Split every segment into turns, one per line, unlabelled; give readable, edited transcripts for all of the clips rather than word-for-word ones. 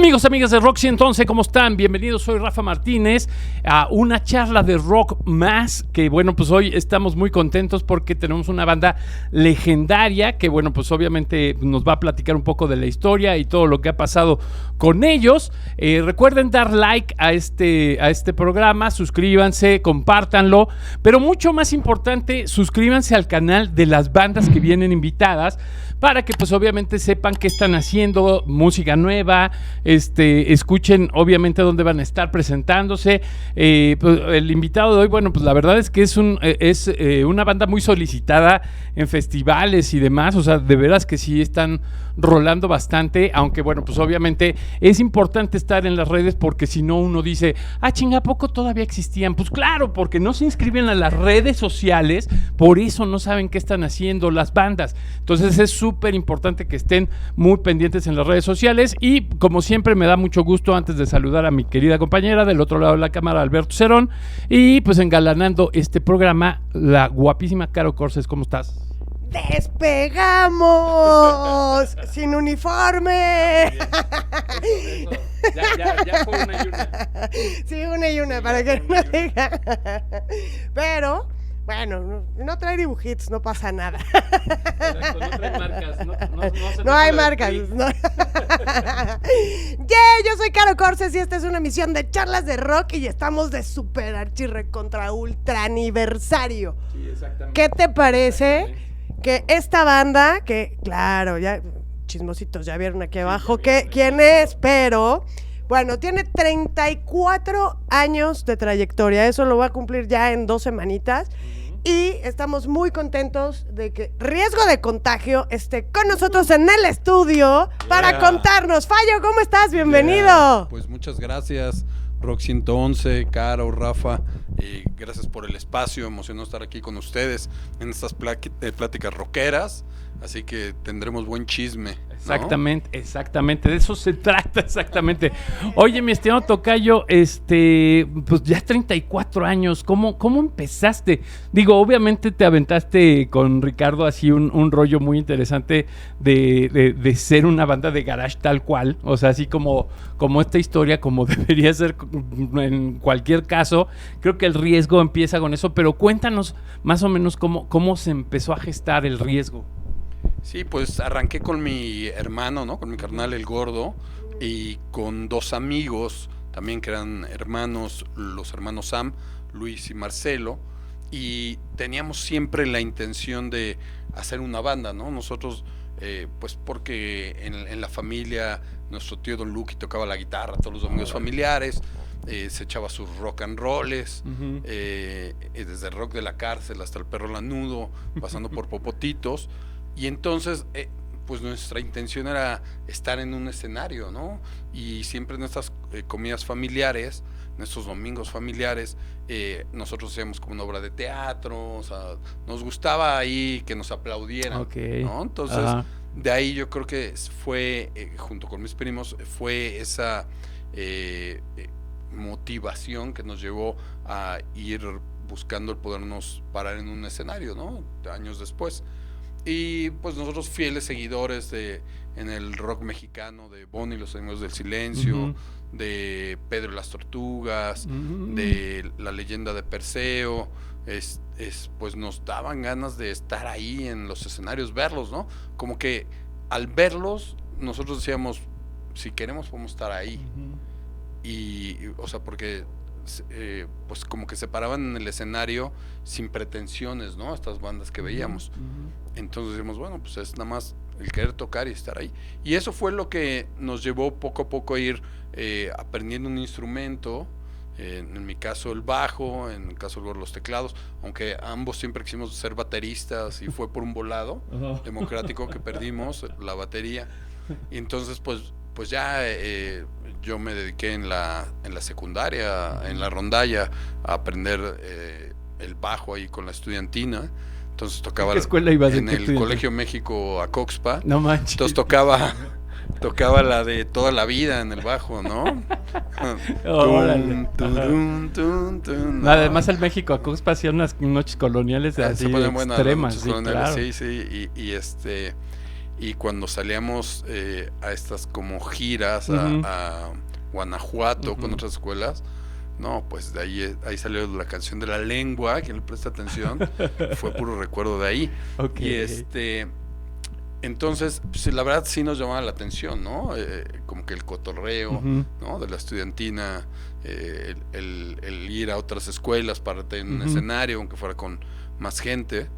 Amigos, amigas de Rock 111, ¿cómo están? Bienvenidos, soy Rafa Martínez a una charla de rock más, que bueno, pues hoy estamos muy contentos porque tenemos una banda legendaria que bueno, pues obviamente nos va a platicar un poco de la historia y todo lo que ha pasado con ellos. Recuerden dar like a este programa, suscríbanse, compártanlo, pero mucho más importante, suscríbanse al canal de las bandas que vienen invitadas para que pues obviamente sepan qué están haciendo, música nueva, escuchen obviamente dónde van a estar presentándose. Pues, el invitado de hoy, bueno, pues la verdad es que es una banda muy solicitada en festivales y demás, o sea, de veras que sí están rolando bastante, aunque bueno, pues obviamente es importante estar en las redes porque si no uno dice, chinga, ¿a poco todavía existían? Pues claro, porque no se inscriben a las redes sociales, por eso no saben qué están haciendo las bandas. Entonces es súper importante que estén muy pendientes en las redes sociales y como siempre me da mucho gusto antes de saludar a mi querida compañera del otro lado de la cámara, Alberto Cerón, y pues engalanando este programa, la guapísima Caro Corses. ¿Cómo estás?
¡Despegamos! ¡Sin uniforme!
Eso. Ya fue una y una.
Sí, una y una, para que no diga. Pero, bueno, no trae dibujitos, no pasa nada.
Exacto, no trae marcas.
No hay marcas. No. Yo soy Caro Corses y esta es una emisión de charlas de rock y estamos de super archi recontra ultra aniversario.
Sí, exactamente.
¿Qué te parece que esta banda, que claro, ya chismositos ya vieron aquí abajo quién es, pero bueno, tiene 34 años de trayectoria, eso lo va a cumplir ya en 2 semanitas y estamos muy contentos de que Riesgo de Contagio esté con nosotros en el estudio para contarnos. Fallo, ¿cómo estás? Bienvenido.
Pues muchas gracias, Rock 111, Caro, Rafa, gracias por el espacio, emocionado estar aquí con ustedes en estas pláticas rockeras, así que tendremos buen chisme, ¿no?
Exactamente, de eso se trata, exactamente. Oye, mi estimado tocayo, pues ya 34 años, ¿cómo empezaste? Digo, obviamente te aventaste con Ricardo así un rollo muy interesante de ser una banda de garage tal cual, o sea, así como esta historia, como debería ser en cualquier caso. Creo que el Riesgo empieza con eso, pero cuéntanos más o menos cómo se empezó a gestar el Riesgo.
Sí, pues arranqué con mi hermano, ¿no? Con mi carnal el Gordo y con 2 amigos también que eran hermanos, los hermanos Sam, Luis y Marcelo, y teníamos siempre la intención de hacer una banda, ¿no? Nosotros, pues porque en la familia nuestro tío Don Luqui tocaba la guitarra todos los domingos familiares, se echaba sus rock and rolls, desde el rock de la cárcel hasta el perro lanudo, pasando por Popotitos. Y entonces, pues nuestra intención era estar en un escenario, ¿no? Y siempre en estas comidas familiares, en estos domingos familiares, nosotros hacíamos como una obra de teatro, o sea, nos gustaba ahí que nos aplaudieran, ¿no? Entonces, de ahí yo creo que fue, junto con mis primos, fue esa motivación que nos llevó a ir buscando el podernos parar en un escenario, ¿no? Años después. Y pues nosotros fieles seguidores en el rock mexicano de Bonnie y los Amigos del Silencio, de Pedro y las Tortugas, de La Leyenda de Perseo, pues nos daban ganas de estar ahí en los escenarios, verlos, ¿no? Como que al verlos nosotros decíamos, si queremos podemos estar ahí. Y o sea, porque pues como que se paraban en el escenario sin pretensiones, ¿no? Estas bandas que veíamos. Entonces decimos, bueno, pues es nada más el querer tocar y estar ahí. Y eso fue lo que nos llevó poco a poco a ir aprendiendo un instrumento, en mi caso el bajo, en el caso los teclados, aunque ambos siempre quisimos ser bateristas y fue por un volado democrático que perdimos la batería. Y entonces pues ya yo me dediqué en la secundaria, en la rondalla, a aprender el bajo ahí con la estudiantina. Entonces tocaba
¿en qué escuela ibas?
En el Colegio México Acoxpa.
No manches.
Entonces tocaba la de Toda la Vida en el bajo, ¿no?
Además el México Acoxpa hacía unas noches coloniales así extremas,
sí, claro. Sí, y Y cuando salíamos a estas como giras
Ujú.
a Guanajuato
Ujú.
con otras escuelas, no, pues de ahí salió la canción de La Lengua, quien le presta atención, fue puro recuerdo de ahí.
Ok.
Y entonces, pues, la verdad sí nos llamaba la atención, ¿no? Como que el cotorreo,
Ujú.
¿no? De la estudiantina, el ir a otras escuelas para tener un
Ujú.
escenario, aunque fuera con más gente.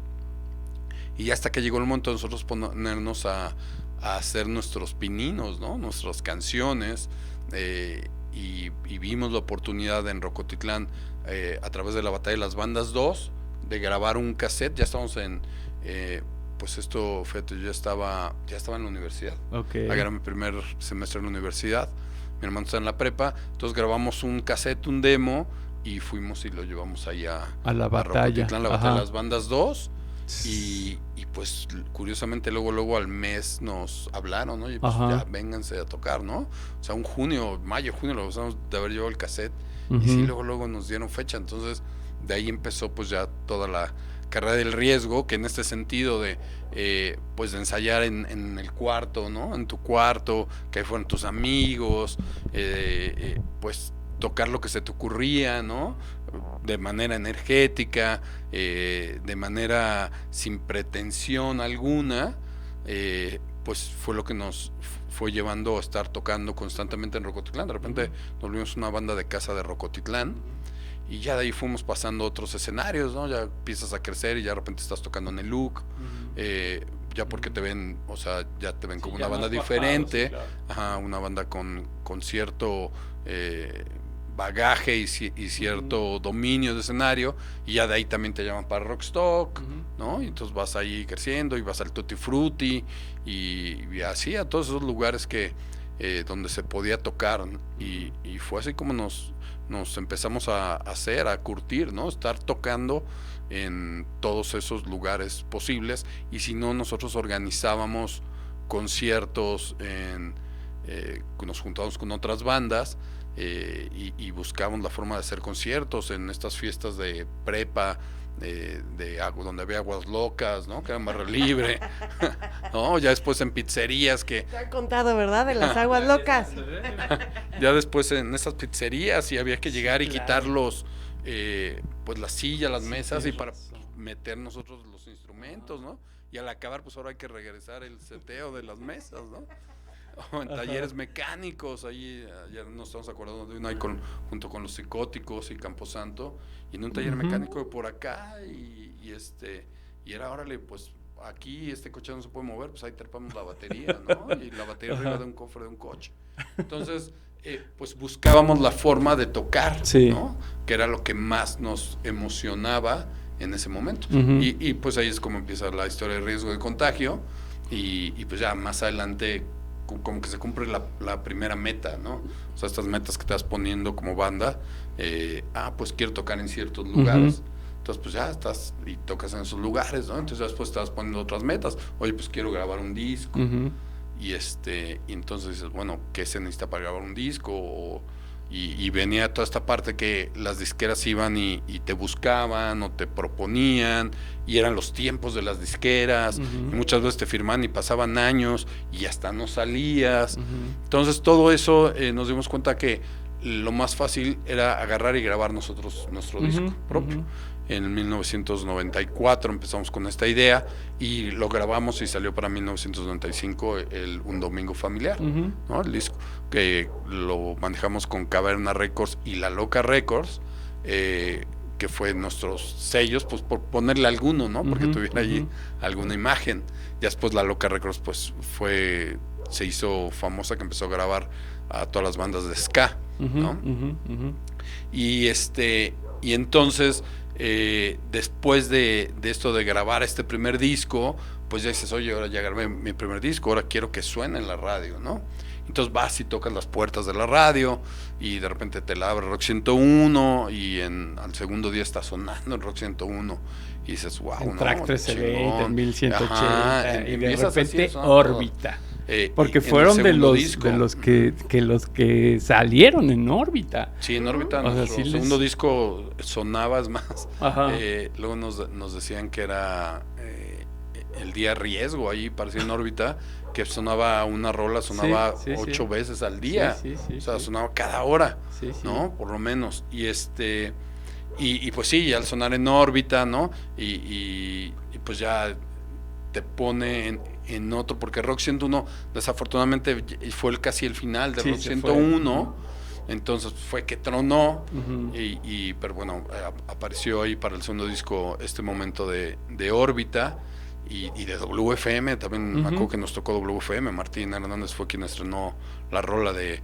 Y hasta que llegó el momento de nosotros ponernos a hacer nuestros pininos, ¿no? Nuestras canciones. Y vimos la oportunidad en Rocotitlán, a través de la Batalla de las Bandas 2, de grabar un cassette. Ya estamos pues esto, fíjate, yo ya estaba en la universidad.
Ok.
Era mi primer semestre en la universidad. Mi hermano está en la prepa. Entonces grabamos un cassette, un demo, y fuimos y lo llevamos ahí a
la batalla.
Rocotitlán, la Batalla
Ajá.
de las Bandas 2. Y pues curiosamente luego al mes nos hablaron, ¿no? Y pues
Ajá.
ya vénganse a tocar, ¿no? O sea, mayo, junio lo pasamos de haber llevado el cassette.
Ujú.
Y sí, luego nos dieron fecha. Entonces de ahí empezó pues ya toda la carrera del riesgo, que en este sentido de pues de ensayar en el cuarto, ¿no? En tu cuarto, que ahí fueron tus amigos, pues tocar lo que se te ocurría, ¿no? De manera energética, de manera sin pretensión alguna, pues fue lo que nos fue llevando a estar tocando constantemente en Rocotitlán. De repente nos volvimos una banda de casa de Rocotitlán. Y ya de ahí fuimos pasando a otros escenarios, ¿no? Ya empiezas a crecer y ya de repente estás tocando en el Look, ya porque te ven, o sea, ya te ven como una banda diferente,
sí, claro.
ajá, una banda con cierto bagaje y cierto dominio de escenario, y ya de ahí también te llaman para Rockstock, ¿no? Y entonces vas ahí creciendo y vas al Tutti Frutti y así a todos esos lugares que donde se podía tocar, y fue así como nos empezamos a curtir, ¿no? Estar tocando en todos esos lugares posibles, y si no, nosotros organizábamos conciertos, nos juntábamos con otras bandas, y buscábamos la forma de hacer conciertos en estas fiestas de prepa, donde había aguas locas, ¿no? Que era barra libre, ¿no? Ya después en pizzerías que...
Te han contado, ¿verdad? De las aguas locas.
Ya después en esas pizzerías, y había que llegar y
claro.
quitar pues las sillas, las mesas, y
tienes
para
razón.
meter nosotros los instrumentos, ¿no? Y al acabar, pues ahora hay que regresar el seteo de las mesas, ¿no? O en talleres mecánicos, ahí ya nos estamos acordando de uno ahí junto con Los Psicóticos y Camposanto, y en un taller mecánico de por acá, y era, órale, pues aquí este coche no se puede mover, pues ahí trepamos la batería, ¿no? Y la batería arriba de un cofre de un coche. Entonces, pues buscábamos la forma de tocar,
Sí.
¿no? Que era lo que más nos emocionaba en ese momento.
Ujú.
Y pues ahí es como empieza la historia de riesgo de contagio, y pues ya más adelante como que se cumple la primera meta, ¿no? O sea, estas metas que te vas poniendo como banda, pues quiero tocar en ciertos lugares. Entonces, pues ya estás y tocas en esos lugares, ¿no? Entonces después te vas poniendo otras metas. Oye, pues quiero grabar un disco.
Ujú.
Y y entonces dices, bueno, ¿qué se necesita para grabar un disco? Y venía toda esta parte que las disqueras iban y te buscaban o te proponían, y eran los tiempos de las disqueras, y muchas veces te firmaban y pasaban años y hasta no salías. Entonces todo eso, nos dimos cuenta que lo más fácil era agarrar y grabar nosotros nuestro disco propio. En 1994 empezamos con esta idea y lo grabamos, y salió para 1995 Un Domingo Familiar, ¿no? El disco que lo manejamos con Caverna Records y La Loca Records, que fue nuestros sellos, pues por ponerle alguno, ¿no? Porque tuviera allí alguna imagen. Ya después La Loca Records pues se hizo famosa, que empezó a grabar a todas las bandas de ska, ¿no? Y entonces, después de esto de grabar este primer disco, pues ya dices, oye, ahora ya grabé mi primer disco, ahora quiero que suene en la radio, ¿no? Entonces vas y tocas las puertas de la radio, y de repente te la abre Rock 101, y al segundo día está sonando en Rock 101, y dices, wow,
en
¿no?
Track 1320,
Chingón.
en 1180,
Ajá,
y de
empiezas así,
repente
sonando
órbita. Porque
y en el
fueron de
segundo
los
disco,
los que salieron en órbita.
Sí, en órbita.
O sea,
Nuestro
sí
segundo disco sonaba, es más.
Ajá.
Luego nos decían que era el día riesgo ahí, parecía en órbita, que sonaba una rola, sonaba
Sí,
8 veces al día.
Sí,
O sea, sonaba cada hora,
Sí, sí.
¿no? Por lo menos. Y pues sí, al sonar en órbita, ¿no? Y pues ya te pone en otro, porque Rock 101 desafortunadamente fue casi el final de
Sí,
Rock
se
101, entonces fue que tronó,
Ujú.
pero bueno, apareció ahí para el segundo disco este momento de órbita. Y de WFM, también me acuerdo que nos tocó WFM, Martín Hernández fue quien estrenó la rola de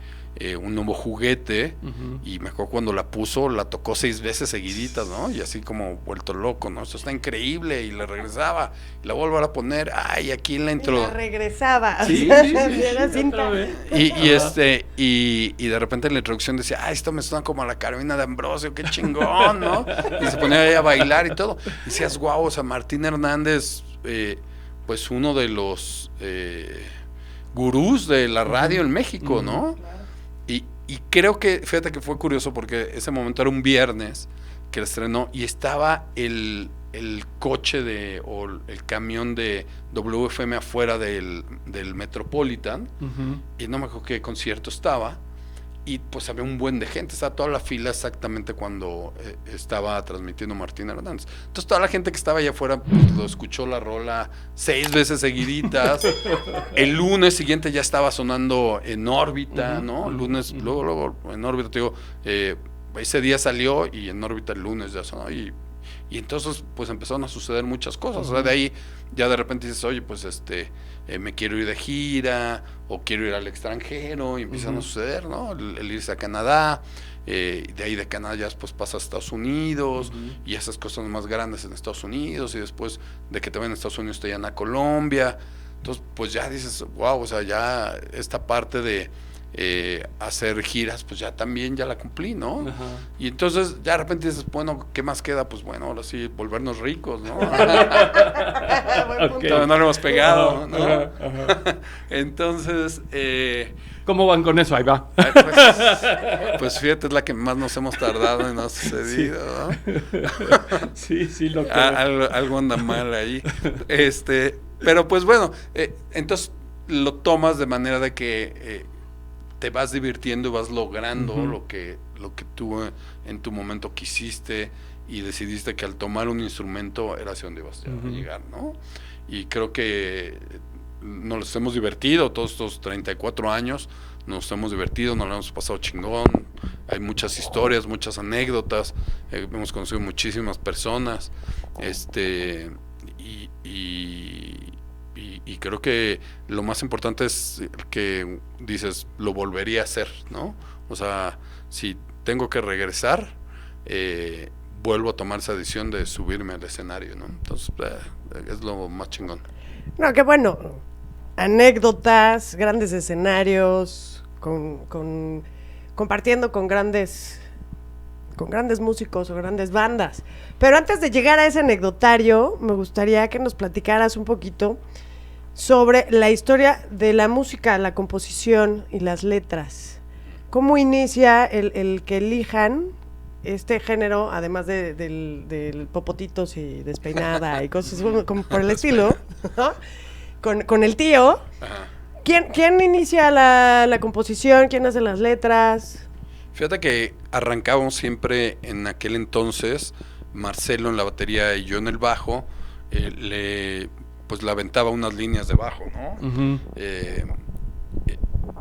Un Nuevo Juguete, y me acuerdo cuando la puso, la tocó 6 veces seguiditas, ¿no? Y así como vuelto loco, ¿no? Esto está increíble, y la regresaba, y la vuelvo a poner, ay, aquí en la intro.
Y la regresaba.
Sí,
o sea,
sí,
era
sí,
cinta.
otra vez.
Y de repente en la introducción decía, esto me suena como a la Carolina de Ambrosio, qué chingón, ¿no? Y se ponía ahí a bailar y todo. Y decías, guau, o sea, Martín Hernández, pues uno de los gurús de la radio en México, ¿no?
Claro.
Y creo que, fíjate que fue curioso porque ese momento era un viernes que la estrenó y estaba el coche o el camión de WFM afuera del Metropolitan, y no me acuerdo qué concierto estaba, y pues había un buen de gente, estaba toda la fila exactamente cuando estaba transmitiendo Martín Hernández. Entonces toda la gente que estaba allá afuera pues, lo escuchó la rola 6 veces seguiditas. El lunes siguiente ya estaba sonando en órbita, ¿no? Lunes, luego en órbita, te digo, ese día salió y en órbita el lunes ya sonó, y entonces pues empezaron a suceder muchas cosas. O sea, de ahí ya de repente dices, oye, pues me quiero ir de gira o quiero ir al extranjero, y empiezan a suceder, ¿no? El irse a Canadá, de ahí de Canadá ya después pasa a Estados Unidos, y esas cosas más grandes en Estados Unidos, y después de que te ven en Estados Unidos te llevan a Colombia. Entonces pues ya dices, wow, o sea, ya esta parte de hacer giras, pues ya también ya la cumplí, ¿no?
Ajá.
Y entonces ya de repente dices, bueno, ¿qué más queda? Pues bueno, ahora sí, volvernos ricos, ¿no?
Buen punto.
Ok.
Todavía no lo hemos pegado, ¿no?
Ajá, ajá.
Entonces,
¿Cómo van con eso? Ahí va.
pues fíjate, es la que más nos hemos tardado y no ha sucedido, ¿no?
Sí, sí, lo que...
Algo anda mal ahí. Pero pues bueno, entonces lo tomas de manera de que te vas divirtiendo y vas logrando lo que tú en tu momento quisiste, y decidiste que al tomar un instrumento era hacia donde ibas a llegar, ¿no? Y creo que nos hemos divertido todos estos 34 años, nos hemos divertido, nos lo hemos pasado chingón, hay muchas historias, muchas anécdotas, hemos conocido muchísimas personas, y creo que lo más importante es que dices, lo volvería a hacer, ¿no? O sea, si tengo que regresar, vuelvo a tomar esa decisión de subirme al escenario, ¿no? Entonces, es lo más chingón.
No, qué bueno. Anécdotas, grandes escenarios, compartiendo con grandes músicos o grandes bandas. Pero antes de llegar a ese anecdotario, me gustaría que nos platicaras un poquito sobre la historia de la música, la composición y las letras. ¿Cómo inicia el que elijan este género, además del popotitos y despeinada y cosas como por el estilo, ¿no? Con el tío?
Ajá.
¿Quién inicia la composición? ¿Quién hace las letras?
Fíjate que arrancábamos siempre en aquel entonces, Marcelo en la batería y yo en el bajo, pues le aventaba unas líneas de bajo, ¿no?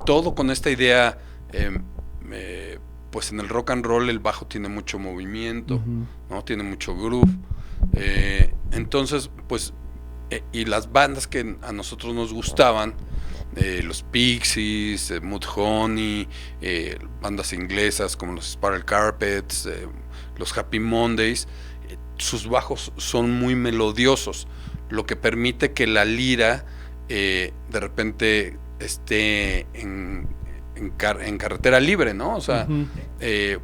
Todo con esta idea, pues en el rock and roll el bajo tiene mucho movimiento, ¿no? Tiene mucho groove. Entonces, pues, y las bandas que a nosotros nos gustaban, los Pixies, Mudhoney, bandas inglesas como los Spiral Carpets, los Happy Mondays, sus bajos son muy melodiosos, lo que permite que la lira de repente esté en carretera libre, ¿no? O sea,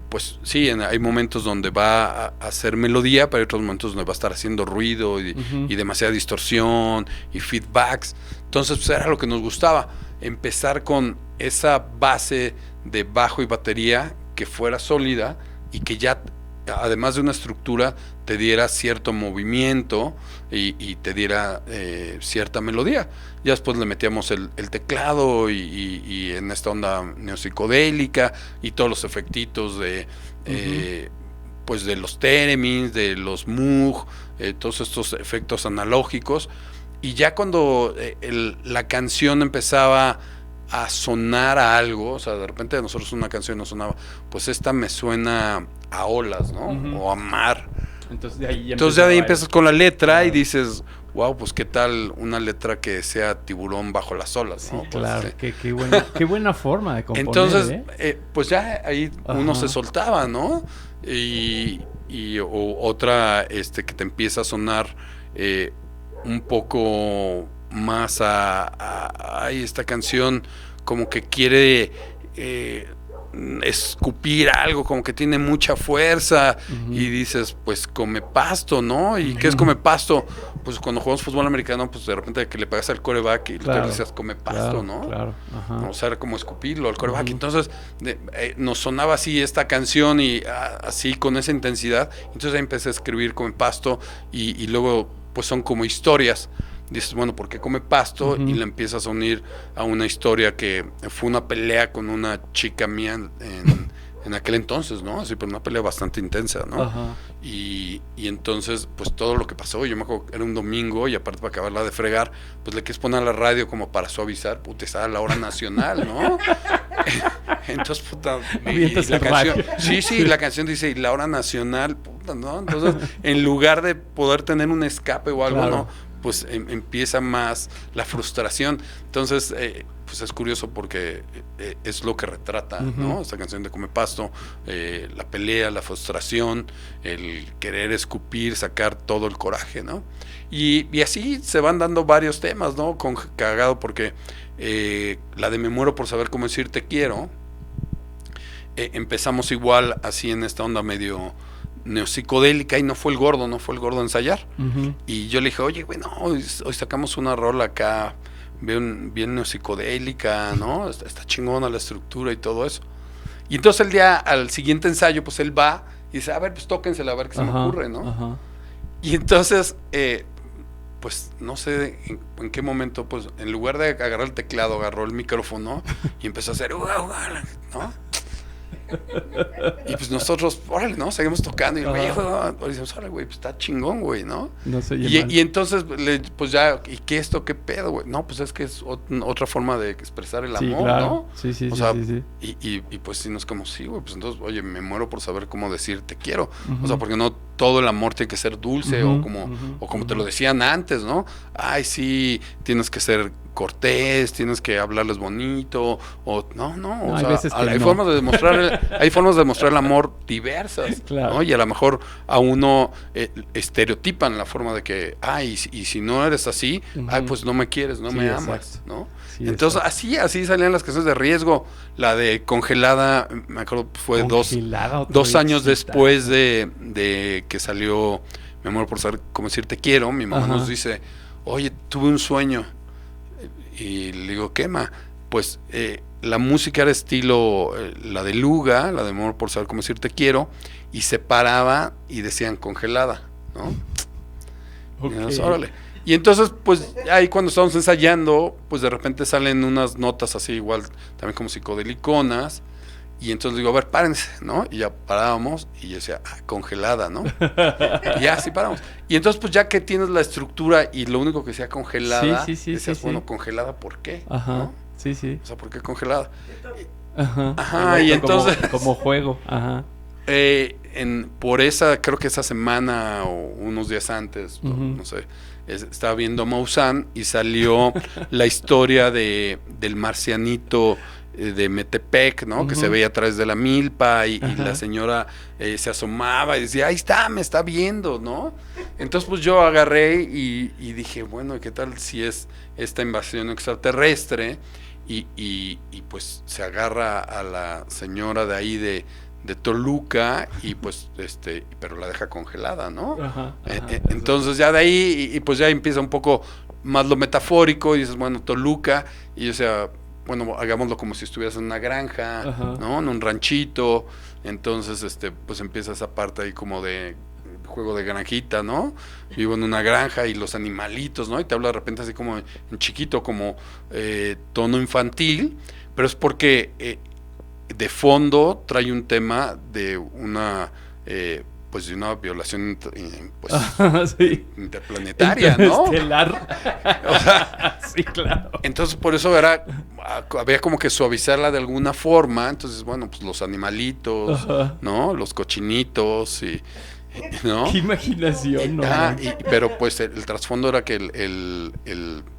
pues sí, hay momentos donde va a hacer melodía, pero hay otros momentos donde va a estar haciendo ruido y demasiada distorsión y feedbacks. Entonces, pues era lo que nos gustaba, empezar con esa base de bajo y batería que fuera sólida y que ya además de una estructura, te diera cierto movimiento y te diera cierta melodía. Ya después le metíamos el teclado y en esta onda neopsicodélica y todos los efectitos de pues de los theremins, de los Moog, todos estos efectos analógicos. Y ya cuando la canción empezaba a sonar a algo, o sea, de repente a nosotros una canción nos sonaba, pues esta me suena a olas, ¿no? O a mar.
Entonces de ahí,
empiezas con la letra y dices, wow, pues qué tal una letra que sea tiburón bajo las olas, ¿no?
Sí, claro, pues, qué buena forma de componer.
Entonces, pues ya ahí uno se soltaba, ¿no? O otra que te empieza a sonar un poco más ay, esta canción como que quiere escupir algo, como que tiene mucha fuerza y dices, pues come pasto, ¿no? ¿Y qué es come pasto? Pues cuando jugamos fútbol americano, pues de repente que le pegas al quarterback y le dices come pasto, ¿no?
Claro.
O sea, era como escupirlo al quarterback. Entonces nos sonaba así esta canción y así con esa intensidad. Entonces ahí empecé a escribir come pasto y luego pues son como historias. Dices, bueno, ¿por qué come pasto? Y le empiezas a unir a una historia que fue una pelea con una chica mía en aquel entonces, ¿no? Así, pero una pelea bastante intensa, ¿no? Y entonces, pues todo lo que pasó, yo me acuerdo que era un domingo y aparte para acabarla de fregar, pues le quieres poner a la radio como para suavizar, puta, estaba la hora nacional, ¿no? Entonces, puta, y la canción, sí, la canción dice, y la hora nacional, puta, ¿no? Entonces, en lugar de poder tener un escape o algo, ¿no? Pues empieza más la frustración. Entonces, pues es curioso porque es lo que retrata, ¿no? Esta canción de Come Pasto, la pelea, la frustración, el querer escupir, sacar todo el coraje, ¿no? Y así se van dando varios temas, ¿no? Cagado porque la de Me muero por saber cómo decir te quiero, empezamos igual así en esta onda medio neopsicodélica y no fue el gordo a ensayar. Y yo le dije, oye, güey, no, hoy sacamos una rola acá bien neopsicodélica, ¿no? Está chingona la estructura y todo eso. Y entonces al siguiente ensayo, pues él va y dice, a ver, pues tóquensela, a ver qué se me ocurre, ¿no? Y entonces, pues no sé en qué momento, pues en lugar de agarrar el teclado, agarró el micrófono y empezó a hacer, ¿no? Y pues nosotros, órale, ¿no? Seguimos tocando y el güey, decimos, órale, güey, pues está chingón, güey, ¿no? Y entonces, pues ya, ¿y qué esto? ¿Qué pedo, güey? No, pues es que es otra forma de expresar el amor,
claro.
¿no?
Sí.
O sea, y pues sí, nos como, sí, güey, pues entonces, oye, me muero por saber cómo decir te quiero. O sea, porque no todo el amor tiene que ser dulce o como te lo decían antes, ¿no? Ay, sí, tienes que ser cortés, tienes que hablarles bonito, o no, o sea, hay formas de demostrar el amor diversas,
claro.
¿no? Y a lo mejor a uno estereotipan la forma de que, y si no eres así, pues no me quieres, no me amas, ¿no? Sí, entonces así salían las canciones de Riesgo, la de Congelada, me acuerdo, fue dos años después de que salió Me muero por saber cómo decir te quiero. Mi mamá nos dice, oye, tuve un sueño. Y le digo, ¿qué, ma? Pues la música era estilo la de Luga, la de Amor por saber cómo decir te quiero, y se paraba y decían Congelada, ¿no? Okay. Órale. Y entonces, pues ahí cuando estábamos ensayando, pues de repente salen unas notas así igual, también como psicodeliconas, y entonces digo, a ver, párense, ¿no? Y ya parábamos, y yo decía, Congelada, ¿no? Y ya, así paramos. Y entonces, pues ya que tienes la estructura y lo único que sea congelada, decías, bueno, ¿congelada por qué? ¿No?
Sí.
O sea, ¿por qué congelada?
Y entonces... Como juego,
por creo que esa semana o unos días antes, no sé, estaba viendo Maussan y salió la historia del marcianito de Metepec, ¿no? Que se veía a través de la milpa y la señora se asomaba y decía, ahí está, me está viendo, ¿no? Entonces pues yo agarré y dije, bueno, ¿qué tal si es esta invasión extraterrestre? Y pues se agarra a la señora de ahí de Toluca y pues pero la deja congelada, ¿no? Entonces ya de ahí y pues ya empieza un poco más lo metafórico y dices, bueno, Toluca, y o sea, bueno, hagámoslo como si estuvieras en una granja, ¿no? En un ranchito, Entonces, pues empieza esa parte ahí como de juego de granjita, ¿no? Vivo en una granja y los animalitos, ¿no? Y te habla de repente así como en chiquito, como tono infantil, pero es porque de fondo trae un tema de una pues de una violación pues,
sí.
interplanetaria, ¿no?
Interestelar.
O sea,
sí, claro.
entonces por eso había como que suavizarla de alguna forma. Entonces, bueno, pues los animalitos,
Ajá.
¿no? Los cochinitos ¿no?
Qué imaginación, ¿no?
Pero pues el trasfondo era que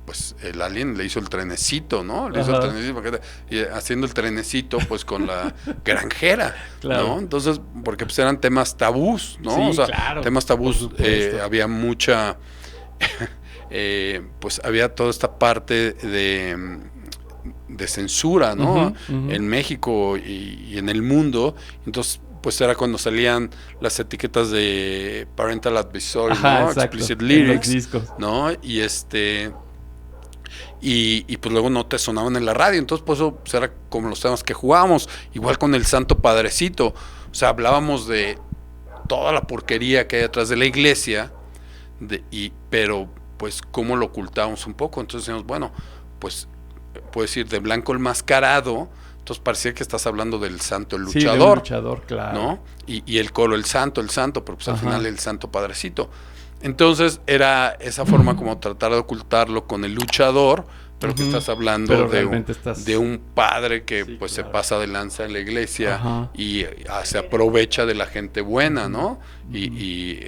pues el alien le hizo el trenecito, ¿no? Le hizo el
Ajá.
trenecito, y haciendo el trenecito pues con la granjera,
Claro.
¿no? Entonces, porque pues eran temas tabús, ¿no?
Sí,
O sea,
claro,
temas
por
tabús,
supuesto.
había mucha, pues había toda esta parte de censura, ¿no?
Ujú, ujú.
En México y en el mundo. Entonces, pues era cuando salían las etiquetas de Parental Advisory,
Ajá,
¿no?
exacto,
Explicit
en
Lyrics,
los discos.
¿no? Y pues luego no te sonaban en la radio. Entonces, pues eso pues, era como los temas que jugábamos. Igual con el Santo Padrecito. O sea, hablábamos de toda la porquería que hay detrás de la iglesia, pero pues cómo lo ocultábamos un poco. Entonces decíamos, bueno, pues puedes ir de blanco el mascarado. Entonces parecía que estás hablando del santo, el
Sí, de un
luchador,
luchador, claro.
¿no? Y el coro, el santo, pero pues al
Ajá.
final el Santo Padrecito. Entonces era esa forma como tratar de ocultarlo con el luchador, pero que
Ujú.
estás hablando
Pero
de
realmente estás...
un padre que
Sí,
pues
claro.
se pasa de lanza en la iglesia
Ajá.
y se aprovecha de la gente buena, ¿no?
Ujú.
Y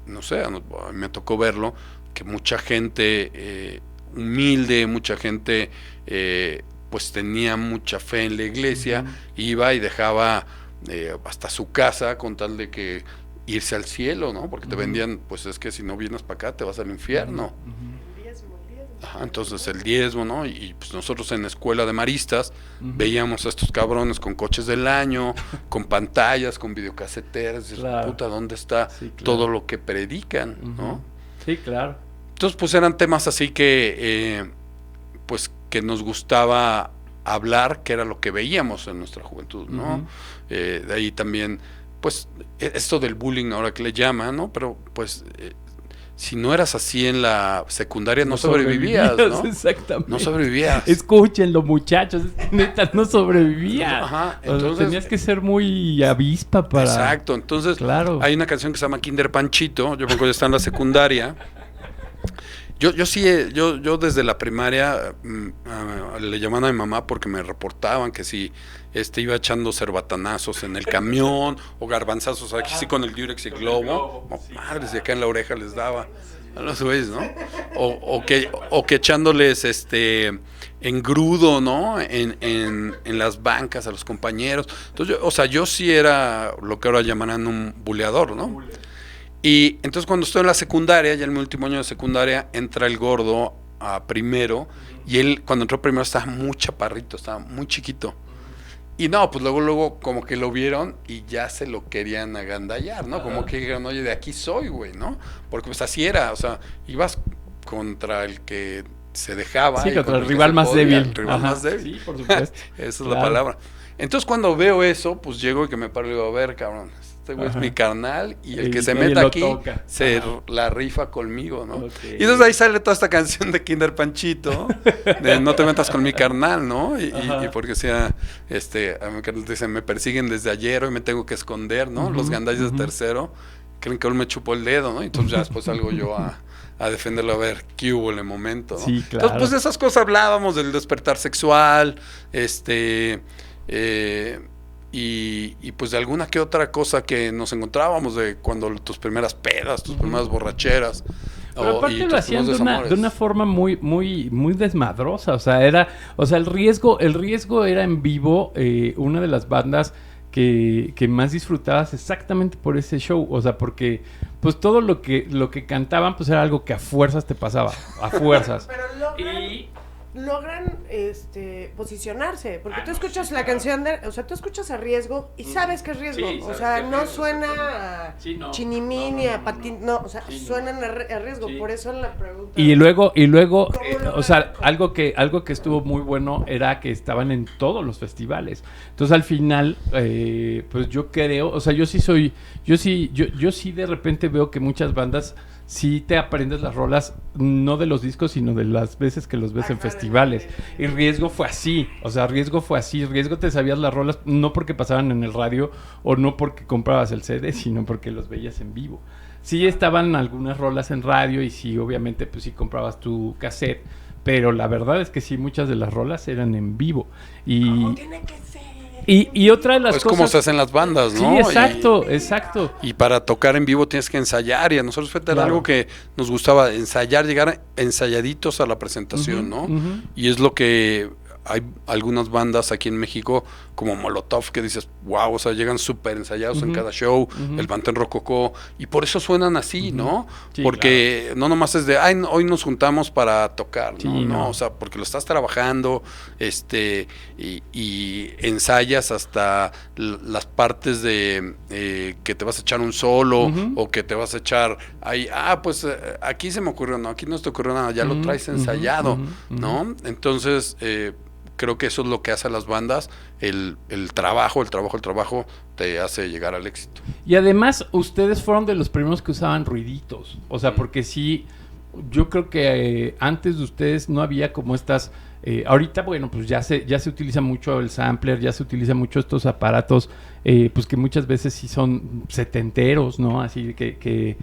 no sé, a mí me tocó verlo, que mucha gente humilde, mucha gente pues tenía mucha fe en la iglesia,
Ujú.
iba y dejaba hasta su casa con tal de que irse al cielo, ¿no? Porque te
Ujú.
vendían, pues es que si no vienes para acá te vas al infierno.
Ujú.
Ajá, entonces el diezmo, ¿no? Y pues nosotros en la escuela de maristas
Ujú.
veíamos a estos cabrones con coches del año, con pantallas, con videocaseteras, y dices,
Claro.
puta, ¿dónde está
Sí, claro.
todo lo que predican,
Ujú.
¿no?
Sí, claro.
Entonces pues eran temas así que pues que nos gustaba hablar, que era lo que veíamos en nuestra juventud, ¿no?
Ujú.
De ahí también, pues, esto del bullying ahora que le llaman, ¿no? Pero, pues, si no eras así en la secundaria, no sobrevivías, ¿no?
Exactamente.
No sobrevivías.
Escúchenlo, muchachos. Neta, no sobrevivías.
Ajá,
O sea,
entonces-
tenías que ser muy avispa para...
Exacto, entonces
Claro.
hay una canción que se llama Kinder Panchito, yo me acuerdo de estar en la secundaria. Yo sí, yo desde la primaria le llamaban a mi mamá porque me reportaban que si iba echando cerbatanazos en el camión o garbanzazos aquí sí con el Durex y el globo,
sí,
madres, y acá en la oreja les daba a los güeyes, ¿no? O que echándoles engrudo, ¿no? En las bancas a los compañeros. Entonces, yo sí era lo que ahora llamarán un buleador, ¿no? Y entonces cuando estoy en la secundaria, ya en mi último año de secundaria, entra el gordo a primero, y él cuando entró primero estaba muy chaparrito, estaba muy chiquito. Y no, pues luego como que lo vieron y ya se lo querían agandallar, ¿no? Como que dijeron, oye, de aquí soy, güey, ¿no? Porque pues así era, o sea, ibas contra el que se dejaba.
Sí,
y
contra el
que
rival
se
más
podía,
débil.
el rival
Ajá.
más débil.
Sí, por supuesto.
Esa es la
Claro.
palabra. Entonces cuando veo eso, pues llego y que me paro y digo, a ver, cabrón, este güey es
Ajá.
mi carnal y el
Y
que se
nadie
meta
lo
aquí
toca.
se
Ajá.
la rifa conmigo, ¿no?
Ok.
Y entonces ahí sale toda esta canción de Kinder Panchito, de no te metas con mi carnal, ¿no? Y
Ajá.
porque sea, a mi carnal dice, me persiguen desde ayer, hoy me tengo que esconder, ¿no?
Ujú,
Los gandalles
ujú.
de tercero creen que él me chupó el dedo, ¿no? Y entonces ya después salgo yo a defenderlo, a ver qué hubo en el momento, ¿no?
Sí, claro.
Entonces, pues de esas cosas hablábamos, del despertar sexual, y pues de alguna que otra cosa que nos encontrábamos, de cuando tus primeras pedas, tus primeras borracheras.
Pero
y
aparte
tus
lo hacían
primeros
de
desamores.
una forma muy desmadrosa. O sea, el riesgo era en vivo, una de las bandas que más disfrutabas exactamente por ese show. O sea, porque pues todo lo que cantaban pues era algo que a fuerzas te pasaba. A fuerzas.
Pero logran,
Y
logran posicionarse, porque tú escuchas la canción tú escuchas a Riesgo y sabes que es Riesgo,
Sí,
o
sabes
sea,
que es
no
Riesgo,
suena a
Sí, no.
Chinimini, a Patín, no, o sea,
Sí, no.
suenan a Riesgo,
Sí.
por eso la pregunta.
Y luego,
¿Cómo lo
o sea,
logran?
algo que estuvo muy bueno era que estaban en todos los festivales. Entonces al final, pues yo creo, o sea, yo sí de repente veo que muchas bandas sí te aprendes las rolas, no de los discos, sino de las veces que los ves en
Ajá,
festivales. Y Riesgo fue así, o sea, Riesgo te sabías las rolas no porque pasaban en el radio o no porque comprabas el CD, sino porque los veías en vivo. Sí estaban algunas rolas en radio y sí, obviamente, pues sí comprabas tu cassette, pero la verdad es que sí, muchas de las rolas eran en vivo.
¿Cómo
Y,
tiene que ser?
y otra de las
Pues
cosas...
como se hacen las bandas, ¿no?
Sí, exacto, exacto.
Y para tocar en vivo tienes que ensayar, y a nosotros fue
Claro.
algo que nos gustaba, ensayar, llegar ensayaditos a la presentación, ¿no?
Ujú.
Y es lo que hay algunas bandas aquí en México, como Molotov, que dices, wow, o sea, llegan súper ensayados en
Ujú.
cada show,
Ujú.
el Pantén Rococó, y por eso suenan así, ¿no?
Sí,
Porque no nomás es de, ay, hoy nos juntamos para tocar, ¿no?
Sí,
No,
no.
o sea, porque lo estás trabajando, y ensayas hasta las partes de que te vas a echar un solo,
Ujú.
o que te vas a echar ahí, pues aquí se me ocurrió, no, aquí no se te ocurrió nada, ya lo
Ujú,
traes
ujú,
ensayado,
ujú, ujú.
¿no? Entonces, creo que eso es lo que hace a las bandas, el trabajo te hace llegar al éxito.
Y además, ustedes fueron de los primeros que usaban ruiditos. O sea, porque sí, yo creo que antes de ustedes no había como estas... ahorita, bueno, pues ya se utiliza mucho el sampler, ya se utiliza mucho estos aparatos, pues que muchas veces sí son setenteros, ¿no? Así que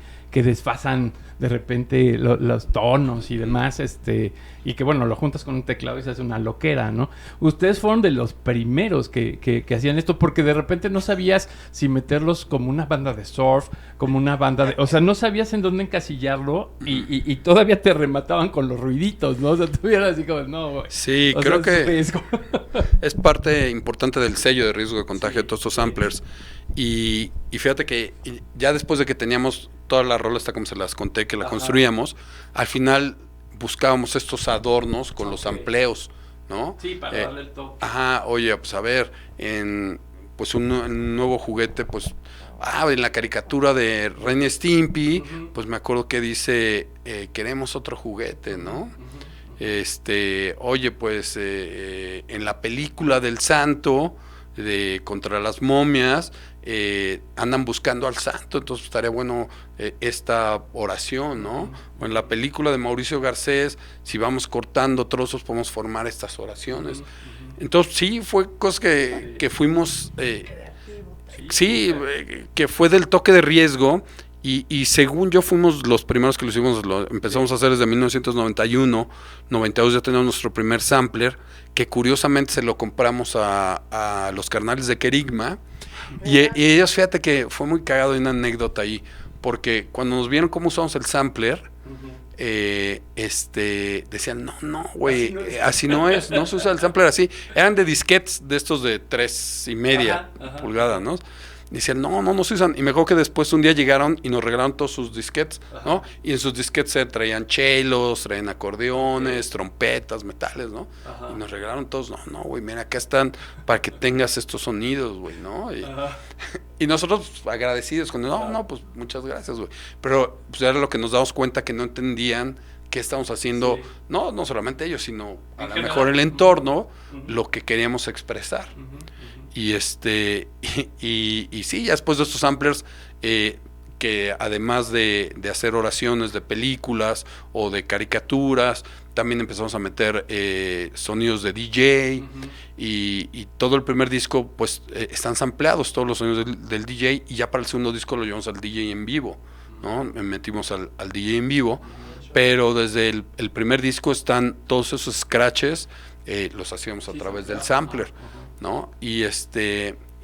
desfasan de repente los tonos y demás, y que bueno, lo juntas con un teclado y se hace una loquera, ¿no? Ustedes fueron de los primeros que hacían esto, porque de repente no sabías si meterlos como una banda de surf, como una banda de... O sea, no sabías en dónde encasillarlo y todavía te remataban con los ruiditos, ¿no? O sea, tuvieras así como, no, güey.
Sí,
O
creo
sea,
que
es como-
es parte importante del sello de riesgo de contagio de todos estos samplers. Y fíjate que ya después de que teníamos toda la rola, como se las conté, que la
Ajá.
construíamos, al final buscábamos estos adornos con los amplios, ¿no?
Sí, para darle el toque.
Ajá, oye, pues a ver, en un nuevo juguete, pues, en la caricatura de Ren y Stimpy,
Ujú.
pues me acuerdo que dice, queremos otro juguete, ¿no? Oye, pues en la película del santo, contra las momias, andan buscando al santo, entonces estaría bueno esta oración, ¿no? O en la película de Mauricio Garcés, si vamos cortando trozos podemos formar estas oraciones. Entonces sí, fue cosas que fuimos, que fue del toque de riesgo. Y según yo fuimos los primeros que lo hicimos, lo empezamos a hacer desde 1991, 92 ya teníamos nuestro primer sampler, que curiosamente se lo compramos a los carnales de Kerigma, y ellos, fíjate que fue muy cagado, y una anécdota ahí, porque cuando nos vieron cómo usamos el sampler, decían, no, güey, así no es, no se usa el sampler así, eran de disquetes de estos de 3.5 pulgadas, ¿no? Decían, no se usan. Y me acuerdo que después un día llegaron y nos regalaron todos sus disquetes, ¿no? Y en sus disquetes traían chelos, traían acordeones, trompetas, metales, ¿no?
Ajá.
Y nos regalaron todos, no, güey, mira, acá están para que tengas estos sonidos, güey, ¿no? Y nosotros pues, agradecidos, con no, pues muchas gracias, güey. Pero pues era lo que nos damos cuenta que no entendían qué estamos haciendo,
Sí.
no solamente ellos, sino a
En
lo
general.
mejor el entorno,
Ujú.
lo que queríamos expresar. Y y sí, ya después de estos samplers, que además de hacer oraciones de películas o de caricaturas, también empezamos a meter sonidos de DJ, y todo el primer disco pues están sampleados todos los sonidos del DJ, y ya para el segundo disco lo llevamos al DJ en vivo, ¿no? Metimos al DJ en vivo, pero desde el primer disco están todos esos scratches, los hacíamos a través del sampler, ¿no?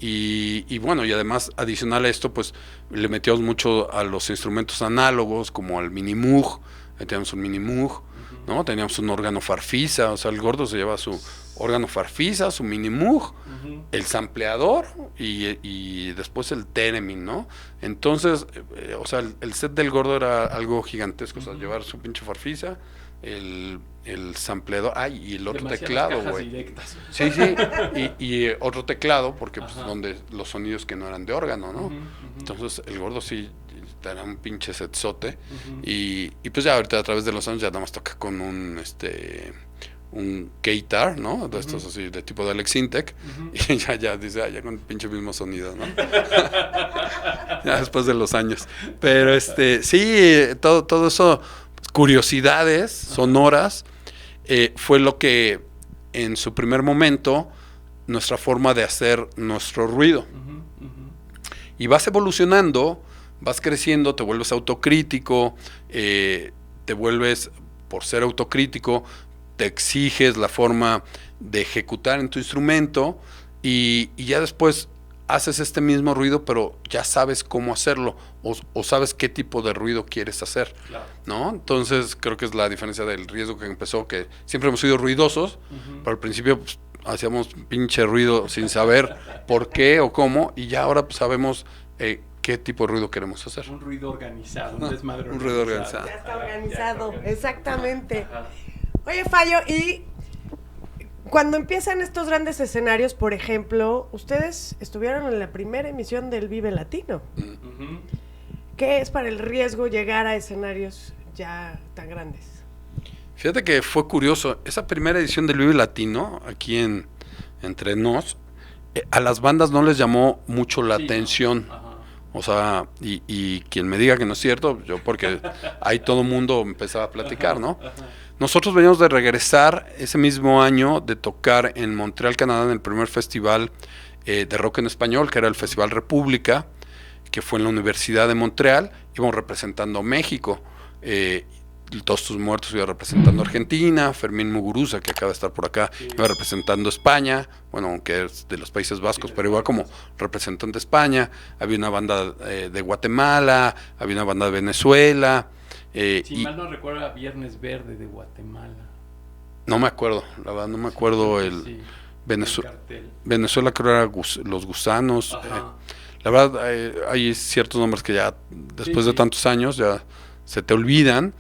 Y bueno, y además adicional a esto, pues le metíamos mucho a los instrumentos análogos, como al Minimoog, metíamos un Minimoog, ¿no? Teníamos un órgano Farfisa, o sea, el gordo se lleva su órgano Farfisa, su Mini Moog, el sampleador y después el Theremin, ¿no? Entonces, o sea, el set del gordo era algo gigantesco, o sea, llevar su pinche Farfisa, el sampleador, y el otro teclado, güey. Sí, y otro teclado, porque pues donde los sonidos que no eran de órgano, ¿no? Entonces, el gordo sí era un pinche setzote, y pues ya ahorita a través de los años ya nada más toca con un K-Tar, ¿no? De estos así, de tipo de Alex Intec, y ya dice, ya con el pinche mismo sonido, ¿no? Ya después de los años. Pero sí, todo eso, curiosidades sonoras, fue lo que en su primer momento, nuestra forma de hacer nuestro ruido. Y vas evolucionando, vas creciendo, te vuelves autocrítico, te vuelves, por ser autocrítico, te exiges la forma de ejecutar en tu instrumento y ya después haces este mismo ruido, pero ya sabes cómo hacerlo o sabes qué tipo de ruido quieres hacer, claro, ¿no? Entonces creo que es la diferencia del riesgo que empezó, que siempre hemos sido ruidosos, pero al principio pues, hacíamos pinche ruido sin saber por qué o cómo, y ya ahora pues, sabemos qué tipo de ruido queremos hacer.
Un ruido organizado, un desmadre
un ruido organizado.
Ya está organizado, exactamente. Oye, Fallo, y cuando empiezan estos grandes escenarios, por ejemplo, ustedes estuvieron en la primera emisión del Vive Latino. ¿Qué es para el riesgo llegar a escenarios ya tan grandes?
Fíjate que fue curioso, esa primera edición del Vive Latino, aquí entre nos, a las bandas no les llamó mucho la atención. O sea, y quien me diga que no es cierto, yo porque ahí todo el mundo empezaba a platicar, ¿no? Nosotros veníamos de regresar ese mismo año de tocar en Montreal, Canadá, en el primer festival de rock en español, que era el Festival República, que fue en la Universidad de Montreal. Íbamos representando México, Todos Tus Muertos iba representando Argentina, Fermín Muguruza, que acaba de estar por acá, iba representando España, bueno, aunque es de los Países Vascos, pero iba como representante de España. Había una banda de Guatemala, había una banda de Venezuela.
Si mal no recuerdo, era Viernes Verde de Guatemala.
No me acuerdo, la verdad no me acuerdo.
Sí,
Venezuela creo era Los Gusanos. La verdad hay ciertos nombres que ya después de tantos años ya se te olvidan.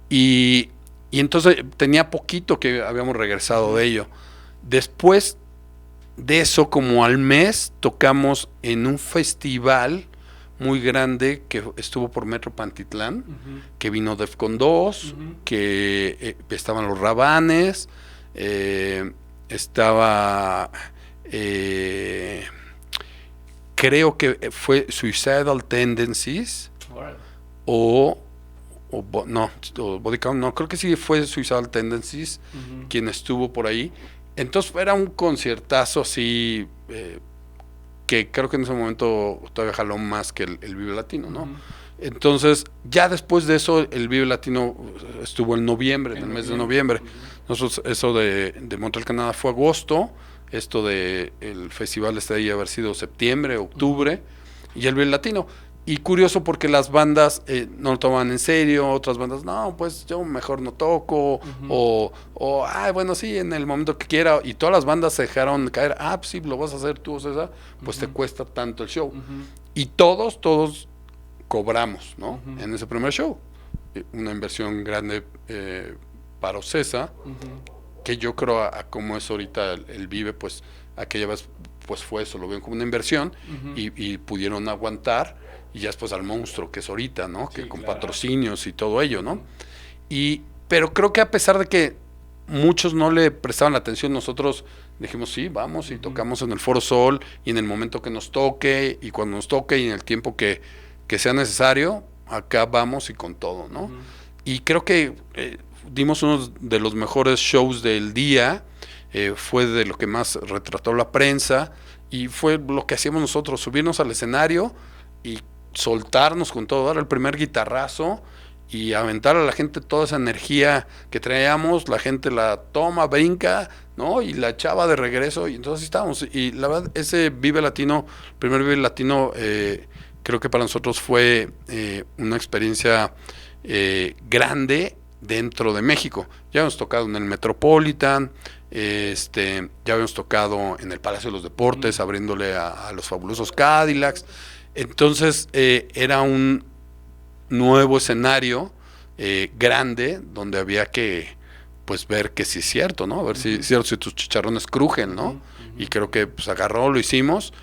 Y entonces tenía poquito que habíamos regresado de ello. Después de eso, como al mes, tocamos en un festival muy grande que estuvo por Metro Pantitlán, que vino Defcon 2, que estaban los Rabanes, estaba creo que fue Suicidal Tendencies o Body Count, no, creo que sí fue Suicidal Tendencies quien estuvo por ahí. Entonces era un conciertazo así que creo que en ese momento todavía jaló más que el Vive Latino, ¿no? Entonces, ya después de eso, el Vive Latino estuvo en noviembre, en el mes de noviembre. Nosotros, eso de Montreal, Canadá, fue agosto. Esto de el festival ahí haber sido septiembre, octubre, y el Vive Latino. Y curioso porque las bandas no lo tomaban en serio, otras bandas, no, pues yo mejor no toco, bueno, sí, en el momento que quiera, y todas las bandas se dejaron caer, pues sí, lo vas a hacer tú, César, pues te cuesta tanto el show. Y todos cobramos, ¿no? En ese primer show. Una inversión grande para Ocesa, que yo creo a cómo es ahorita el Vive, pues aquella vez pues fue eso, lo ven como una inversión y pudieron aguantar. Y ya después al monstruo que es ahorita, ¿no? Sí, que con patrocinios y todo ello, ¿no? Pero creo que a pesar de que muchos no le prestaban la atención, nosotros dijimos, sí, vamos y tocamos en el Foro Sol y en el momento que nos toque y cuando nos toque y en el tiempo que sea necesario, acá vamos y con todo, ¿no? Y creo que dimos uno de los mejores shows del día, fue de lo que más retrató la prensa y fue lo que hacíamos nosotros, subirnos al escenario y soltarnos con todo, dar el primer guitarrazo y aventar a la gente toda esa energía que traíamos, la gente la toma, brinca, ¿no? Y la echaba de regreso y entonces estábamos. Y la verdad, ese Vive Latino, primer Vive Latino, creo que para nosotros fue una experiencia grande dentro de México. Ya habíamos tocado en el Metropolitan, ya habíamos tocado en el Palacio de los Deportes, abriéndole a los fabulosos Cadillacs. Entonces era un nuevo escenario grande, donde había que pues ver que sí es cierto, ¿no? A ver si tus chicharrones crujen, ¿no? Y creo que pues agarró, lo hicimos,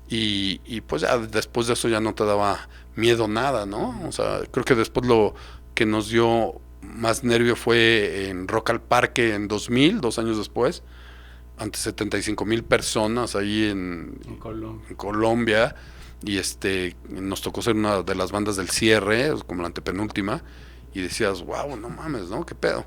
y pues ya después de eso ya no te daba miedo nada, ¿no? O sea, creo que después lo que nos dio más nervio fue en Rock al Parque en 2000, 2 años después, ante 75,000 personas ahí en Colombia, y nos tocó ser una de las bandas del cierre, como la antepenúltima, y decías, wow, no mames, ¿no? ¿Qué pedo?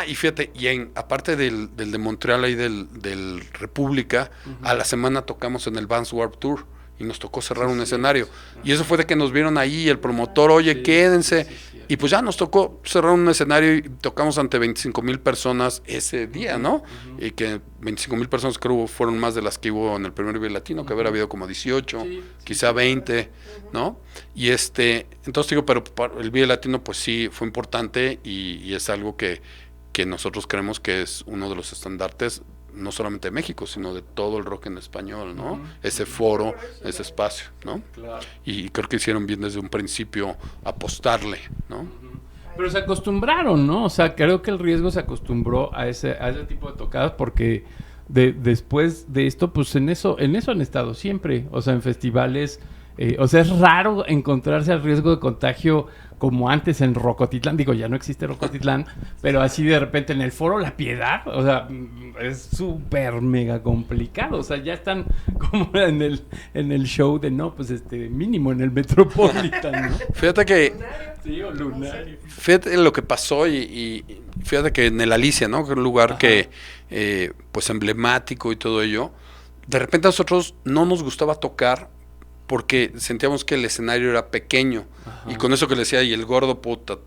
Y fíjate, aparte del de Montreal ahí del República, a la semana tocamos en el Vans Warped Tour, y nos tocó cerrar un escenario. Y eso fue de que nos vieron ahí, el promotor, oye, quédense. Y pues ya nos tocó cerrar un escenario y tocamos ante 25,000 personas ese día, ¿no? Y que 25,000 personas creo fueron más de las que hubo en el primer Vive Latino, que habrá habido como 18, quizá 20, ¿no? Y entonces digo, pero el Vive Latino pues sí fue importante, y es algo que nosotros creemos que es uno de los estandartes, no solamente de México, sino de todo el rock en español, ¿no? Ese foro, ese espacio, ¿no? Claro. Y creo que hicieron bien desde un principio apostarle, ¿no?
Pero se acostumbraron, ¿no? O sea, creo que el Riesgo se acostumbró a ese tipo de tocadas, porque después de esto, pues en eso han estado siempre, o sea, en festivales. O sea, es raro encontrarse al riesgo de contagio como antes en Rocotitlán. Digo, ya no existe Rocotitlán, pero así de repente en el Foro La Piedad, o sea, es súper mega complicado. O sea, ya están como en el show de, no, pues mínimo en el Metropolitan, ¿no?
Fíjate que...
Sí, o Lunario.
Fíjate lo que pasó, y fíjate que en el Alicia, ¿no? Que es un lugar que, pues emblemático y todo ello, de repente a nosotros no nos gustaba tocar, porque sentíamos que el escenario era pequeño. Ajá. Y con eso que le decía, y el gordo puta,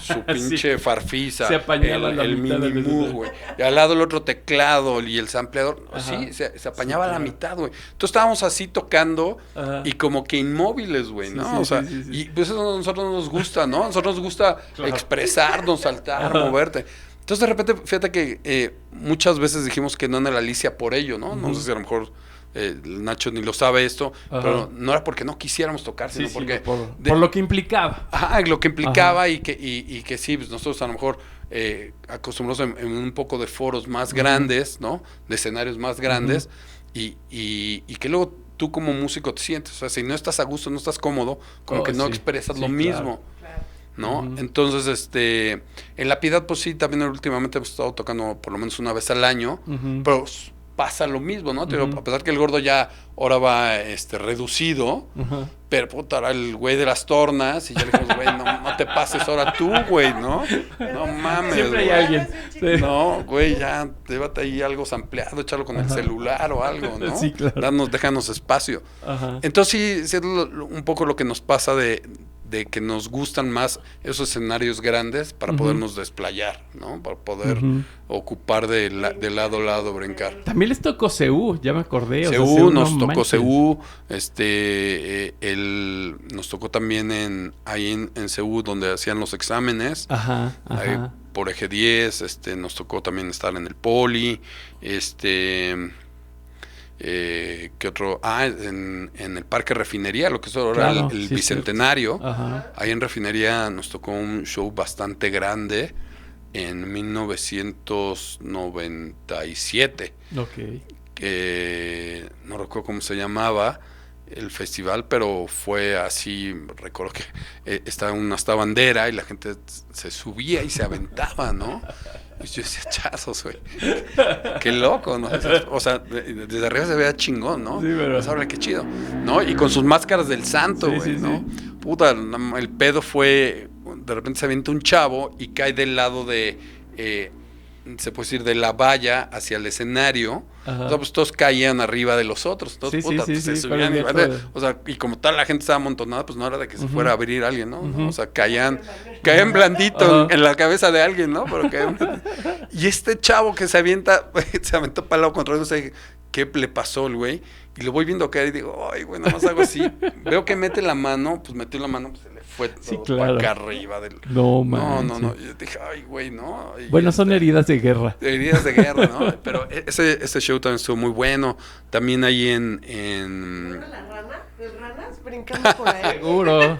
su pinche farfisa,
se apañaba
el mini moog, güey. Y al lado el otro teclado y el sampleador, sí, se apañaba la mitad, güey. Entonces estábamos así tocando, y como que inmóviles, güey, ¿no? O sea, y pues eso a nosotros no nos gusta, ¿no? A nosotros nos gusta expresarnos, saltar, moverte. Entonces de repente, fíjate que muchas veces dijimos que no en el Alicia por ello, ¿no? No sé si a lo mejor... Nacho ni lo sabe esto, pero no era porque no quisiéramos tocar, sino porque...
por lo que implicaba.
Ajá, lo que implicaba, y que sí, pues nosotros a lo mejor acostumbrados en un poco de foros más grandes, ¿no? De escenarios más grandes, y que luego tú como músico te sientes, o sea, si no estás a gusto, no estás cómodo, como que no expresas lo mismo. Claro. ¿No? Entonces, en La Piedad, pues sí, también últimamente hemos estado tocando por lo menos una vez al año, pero... pasa lo mismo, ¿no? A pesar que el gordo ya ahora va reducido, pero puta, ahora el güey de las tornas, y ya le dijimos, güey, no te pases ahora tú, güey, ¿no? No mames,
siempre hay alguien.
Sí. No, güey, ya, llévate ahí algo sampleado, échalo con el celular o algo, ¿no?
Sí, claro.
Déjanos espacio. Entonces sí es un poco lo que nos pasa de que nos gustan más esos escenarios grandes para podernos desplayar, ¿no? Para poder ocupar de lado a lado, brincar.
También les tocó CU, ya me acordé.
CU, nos tocó CU, nos tocó también ahí en CU donde hacían los exámenes. Ahí, por Eje 10, nos tocó también estar en el Poli, ¿qué otro? En el Parque Refinería, lo que es ahora el Bicentenario. Ahí en Refinería nos tocó un show bastante grande en 1997. Que no recuerdo cómo se llamaba el festival, pero fue así. Recuerdo que estaba esta bandera y la gente se subía y se aventaba, ¿no? Y yo decía, chazos, güey. Qué loco, ¿no? O sea, desde arriba se veía chingón, ¿no?
Sí, pero...
pues, ahora qué chido, ¿no? Y con sus máscaras del santo, güey, ¿no? Sí. Puta, el pedo fue... De repente se avienta un chavo y cae del lado de... se puede decir, de la valla hacia el escenario. O sea, pues todos caían arriba de los otros. Entonces, se subían. O sea, y como tal la gente estaba amontonada, pues no era de que se fuera a abrir alguien, ¿no? O sea, caían blandito en la cabeza de alguien, ¿no? Pero y este chavo que se aventó para el lado contrario, no sé qué le pasó al güey. Y lo voy viendo caer y digo, ay, güey, nada más hago así. Veo que mete la mano, pues metió la mano, pues se le fue todo
claro.
acá arriba del...
No,
no. Yo dije, ay, güey, ¿no? Y
bueno, son heridas de guerra.
Heridas de guerra, ¿no? Pero ese show también estuvo muy bueno. También ahí en...
¿La rana? ¿Las ranas brincando por ahí?
Seguro.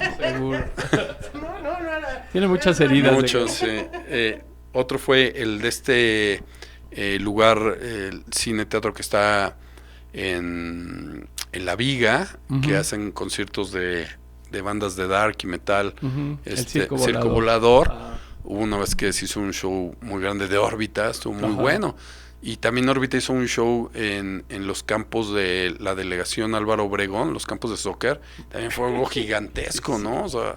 No era...
Tiene muchas heridas.
Muchos, sí. Otro fue el de este lugar, el cine teatro que está en La Viga, que hacen conciertos de bandas de dark y metal,
El
Circo
Volador.
Volador. Hubo una vez que se hizo un show muy grande de Órbita, estuvo muy bueno. Y también Órbita hizo un show en los campos de la delegación Álvaro Obregón, los campos de soccer. También fue algo gigantesco, ¿no? O sea,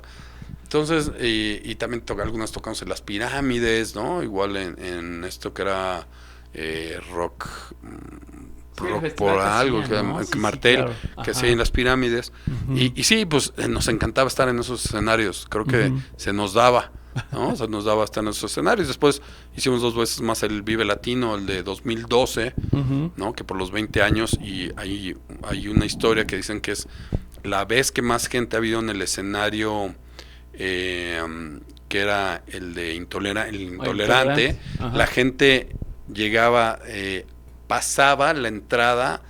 entonces, y también algunas tocamos en las pirámides, ¿no? Igual en esto que era rock... rock por algo,
¿no?
Martel,
Claro.
que hacía en las pirámides. Y sí, pues nos encantaba estar en esos escenarios. Creo que se nos daba, ¿no? Se nos daba estar en esos escenarios. Después hicimos 2 veces más el Vive Latino, el de 2012, ¿no? Que por los 20 años, y hay una historia que dicen que es la vez que más gente ha habido en el escenario, que era el de Intolerante. La gente llegaba... pasaba la entrada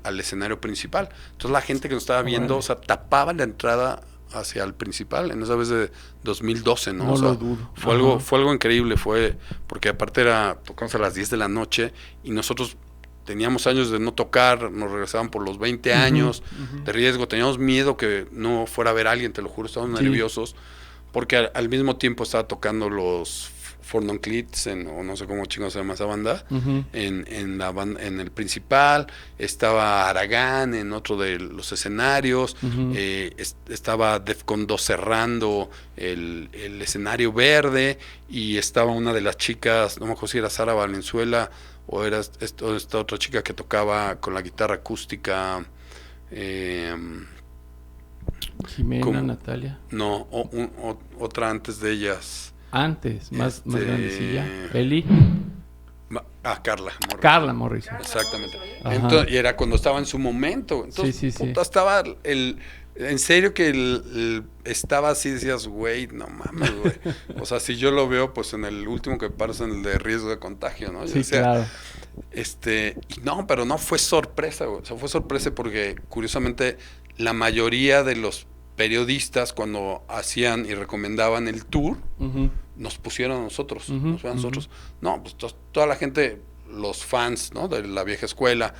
al escenario principal. Entonces la gente que nos estaba viendo, o sea, tapaba la entrada hacia el principal, en esa vez de 2012, ¿no?
No
o sea,
lo dudo.
fue algo increíble, porque aparte tocamos a las 10 de la noche y nosotros teníamos años de no tocar, nos regresaban por los 20 años de riesgo, teníamos miedo que no fuera a ver a alguien, te lo juro, estábamos nerviosos, porque al mismo tiempo estaba tocando los Fordon Clits, o no sé cómo chingados se llama esa banda, en el principal, estaba Aragán en otro de los escenarios, estaba Defcon 2 cerrando el escenario verde, y estaba una de las chicas, no me acuerdo si era Sara Valenzuela, o era esta otra chica que tocaba con la guitarra acústica,
Jimena, Natalia.
No, otra antes de ellas.
Antes, más grandecilla. Eli.
Carla Morrison.
Carla Morrison.
Exactamente. Entonces, y era cuando estaba en su momento. Entonces,
sí.
Estaba en serio que estaba así, decías, güey, no mames, güey. O sea, si yo lo veo, pues en el último que pasa, en el de riesgo de contagio, ¿no?
Sí, claro.
No, pero no fue sorpresa, güey. O sea, fue sorpresa porque, curiosamente, la mayoría de los periodistas, cuando hacían y recomendaban el tour, nos pusieron a nosotros, No, pues toda la gente, los fans, ¿no? De la vieja escuela,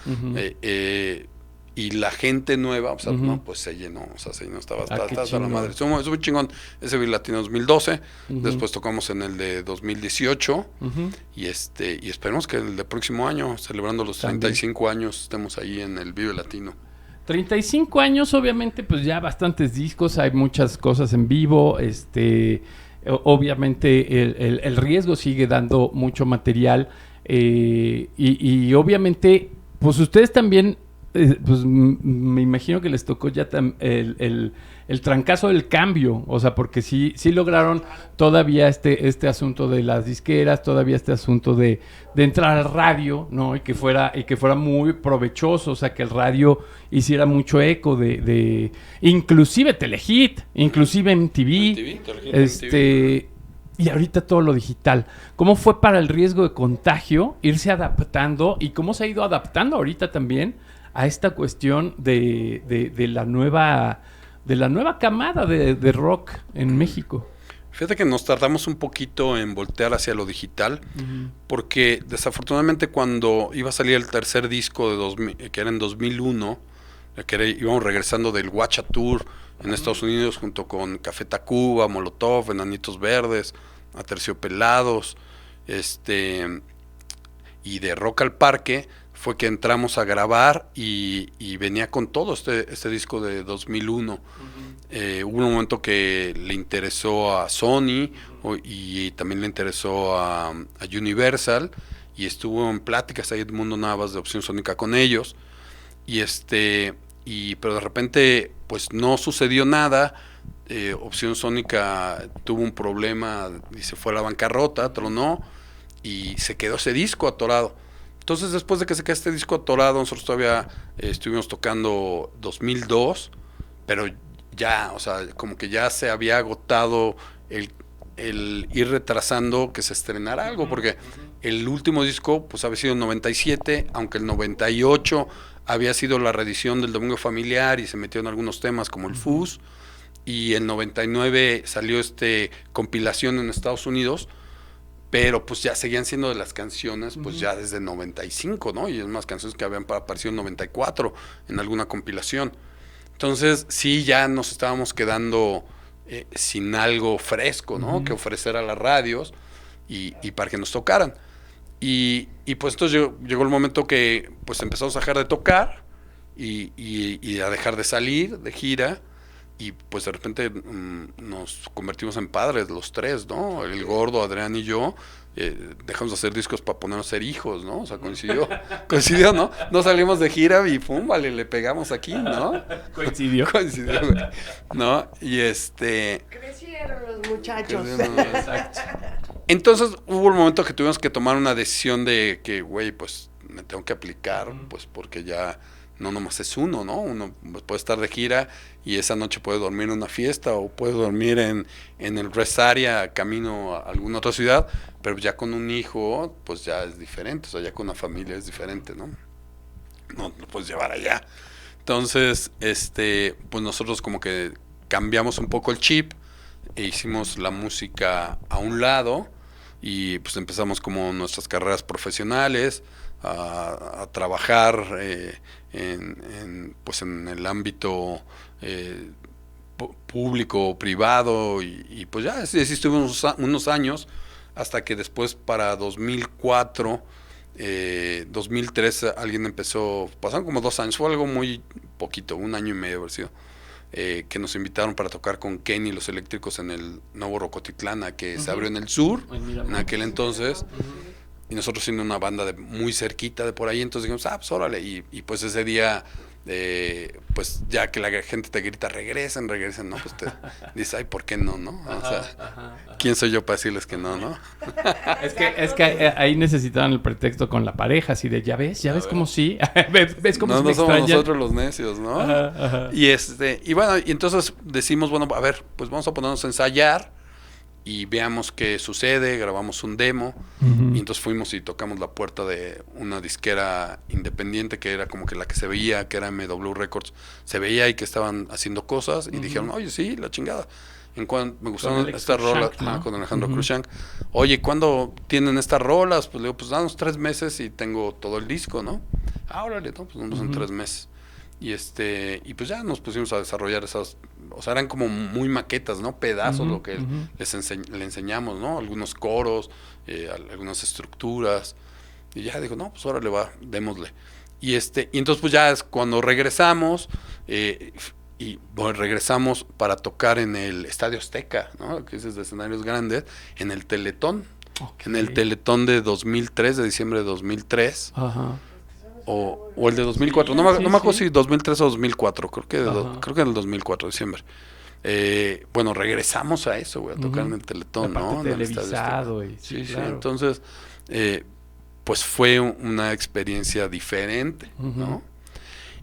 y la gente nueva, o sea, no, pues se llenó, estaba hasta la madre. Estuvo chingón ese Vive Latino 2012, después tocamos en el de 2018, y esperemos que el de próximo año, celebrando los 35 años, estemos ahí en el Vive Latino.
35 años, obviamente, pues ya bastantes discos, hay muchas cosas en vivo, obviamente el riesgo sigue dando mucho material, y obviamente, pues ustedes también, pues me imagino que les tocó ya el trancazo del cambio, o sea, porque sí lograron todavía este asunto de las disqueras, todavía este asunto de entrar al radio, ¿no? Y que fuera muy provechoso, o sea, que el radio hiciera mucho eco de inclusive Telehit, inclusive MTV,
MTV.
Y ahorita todo lo digital. ¿Cómo fue para el riesgo de contagio irse adaptando y cómo se ha ido adaptando ahorita también a esta cuestión de la nueva camada de rock en México?
Fíjate que nos tardamos un poquito en voltear hacia lo digital, porque desafortunadamente cuando iba a salir el tercer disco que era en 2001, íbamos regresando del Guacha Tour en Estados Unidos junto con Café Tacuba, Molotov, Enanitos Verdes, Aterciopelados, y de Rock al Parque, fue que entramos a grabar y venía con todo este disco de 2001. Hubo un momento que le interesó a Sony y también le interesó a Universal, y estuvo en pláticas ahí Edmundo Navas de Opción Sónica con ellos, pero de repente pues no sucedió nada. Opción Sónica tuvo un problema y se fue a la bancarrota, tronó, y se quedó ese disco atorado. Entonces, después de que se queda este disco atorado, nosotros todavía estuvimos tocando 2002, pero ya, o sea, como que ya se había agotado el ir retrasando que se estrenara algo, porque el último disco pues había sido en 97, aunque el 98 había sido la reedición del Domingo Familiar y se metió en algunos temas como el Fuzz, y en 99 salió compilación en Estados Unidos, pero pues ya seguían siendo de las canciones pues ya desde 95, ¿no? Y es más canciones que habían aparecido en 94 en alguna compilación. Entonces sí, ya nos estábamos quedando sin algo fresco, ¿no? Que ofrecer a las radios y para que nos tocaran. Y pues entonces llegó el momento que pues empezamos a dejar de tocar y a dejar de salir de gira, y pues de repente nos convertimos en padres los tres, ¿no? El Gordo, Adrián y yo. Dejamos de hacer discos para ponernos a ser hijos, ¿no? O sea, coincidió, ¿no? No salimos de gira y pum, vale, le pegamos aquí, ¿no?
Coincidió,
güey, ¿no? Y
Crecieron los muchachos.
Exacto.
Entonces hubo un momento que tuvimos que tomar una decisión de que, güey, pues me tengo que aplicar, pues porque ya no nomás es uno, ¿no? Uno puede estar de gira y esa noche puede dormir en una fiesta o puede dormir en el rest area camino a alguna otra ciudad, pero ya con un hijo, pues ya es diferente, o sea, ya con una familia es diferente, ¿no? No lo puedes llevar allá. Entonces, pues nosotros como que cambiamos un poco el chip e hicimos la música a un lado y pues empezamos como nuestras carreras profesionales, a trabajar pues en el ámbito público, privado, y pues ya así estuvimos unos años, hasta que después para 2004, 2003 alguien empezó, pasaron como 2 años, fue algo muy poquito, 1 año y medio haber sido, que nos invitaron para tocar con Kenny y los Eléctricos en el nuevo Rocotitlán, que se abrió en el sur, en aquel entonces. Y nosotros siendo una banda de muy cerquita de por ahí, entonces dijimos, pues órale, y pues ese día, pues ya que la gente te grita, regresen, ¿no? Pues te dices, ay, ¿por qué no, no? O sea, ¿quién soy yo para decirles que no, no?
Es que ahí necesitaban el pretexto con la pareja, así de, ¿ya ves como sí? ¿Ves cómo
no
me
somos
extrañan?
nosotros los necios, ¿no?
Ajá.
Y bueno, y entonces decimos, bueno, a ver, pues vamos a ponernos a ensayar y veamos qué sucede, grabamos un demo, y entonces fuimos y tocamos la puerta de una disquera independiente que era como que la que se veía, que era MW Records, se veía y que estaban haciendo cosas, y dijeron, oye, sí, la chingada. Me gustaron estas rolas, ¿no? Con Alejandro Cruzshank. Oye, ¿cuándo tienen estas rolas? Pues le digo, pues danos 3 meses y tengo todo el disco, ¿no? Órale, no, pues vamos en 3 meses. Y pues ya nos pusimos a desarrollar esas, o sea, eran como muy maquetas, ¿no? Pedazos, lo que le enseñamos, ¿no? Algunos coros, algunas estructuras. Y ya dijo, no, pues órale, va, démosle. Y entonces pues ya es cuando regresamos, regresamos para tocar en el Estadio Azteca, ¿no? Que es de escenarios grandes, en el Teletón. Okay. En el Teletón de 2003, de diciembre de 2003. Ajá. O el de 2004, no me acuerdo si 2003 o 2004, creo que en el 2004, diciembre. Bueno, regresamos a eso, güey, a tocar en el Teletón, ¿no?
Televisado.
Sí, claro. Entonces, pues fue una experiencia diferente, ¿no?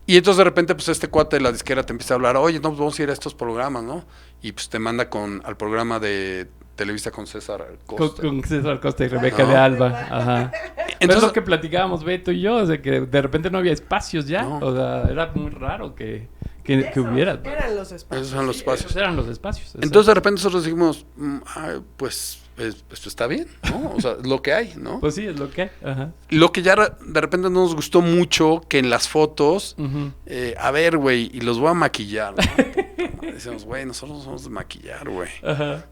Y entonces de repente, pues este cuate de la disquera te empieza a hablar, oye, no, pues vamos a ir a estos programas, ¿no? Y pues te manda al programa de Televisa con César Costa. Con
César Costa y Rebeca de Alba. Ajá. Entonces, es lo que platicábamos Beto y yo, o sea, que de repente no había espacios ya. No. O sea, era muy raro que hubiera.
Eran los espacios.
Esos eran los espacios.
Esos eran los espacios.
Entonces de repente nosotros dijimos, pues esto está bien, ¿no? O sea, es lo que hay, ¿no?
Pues sí, es lo que hay. Ajá.
Lo que ya de repente no nos gustó mucho, que en las fotos, a ver, güey, y los voy a maquillar, ¿no? Decimos, güey, nosotros no somos de maquillar, güey.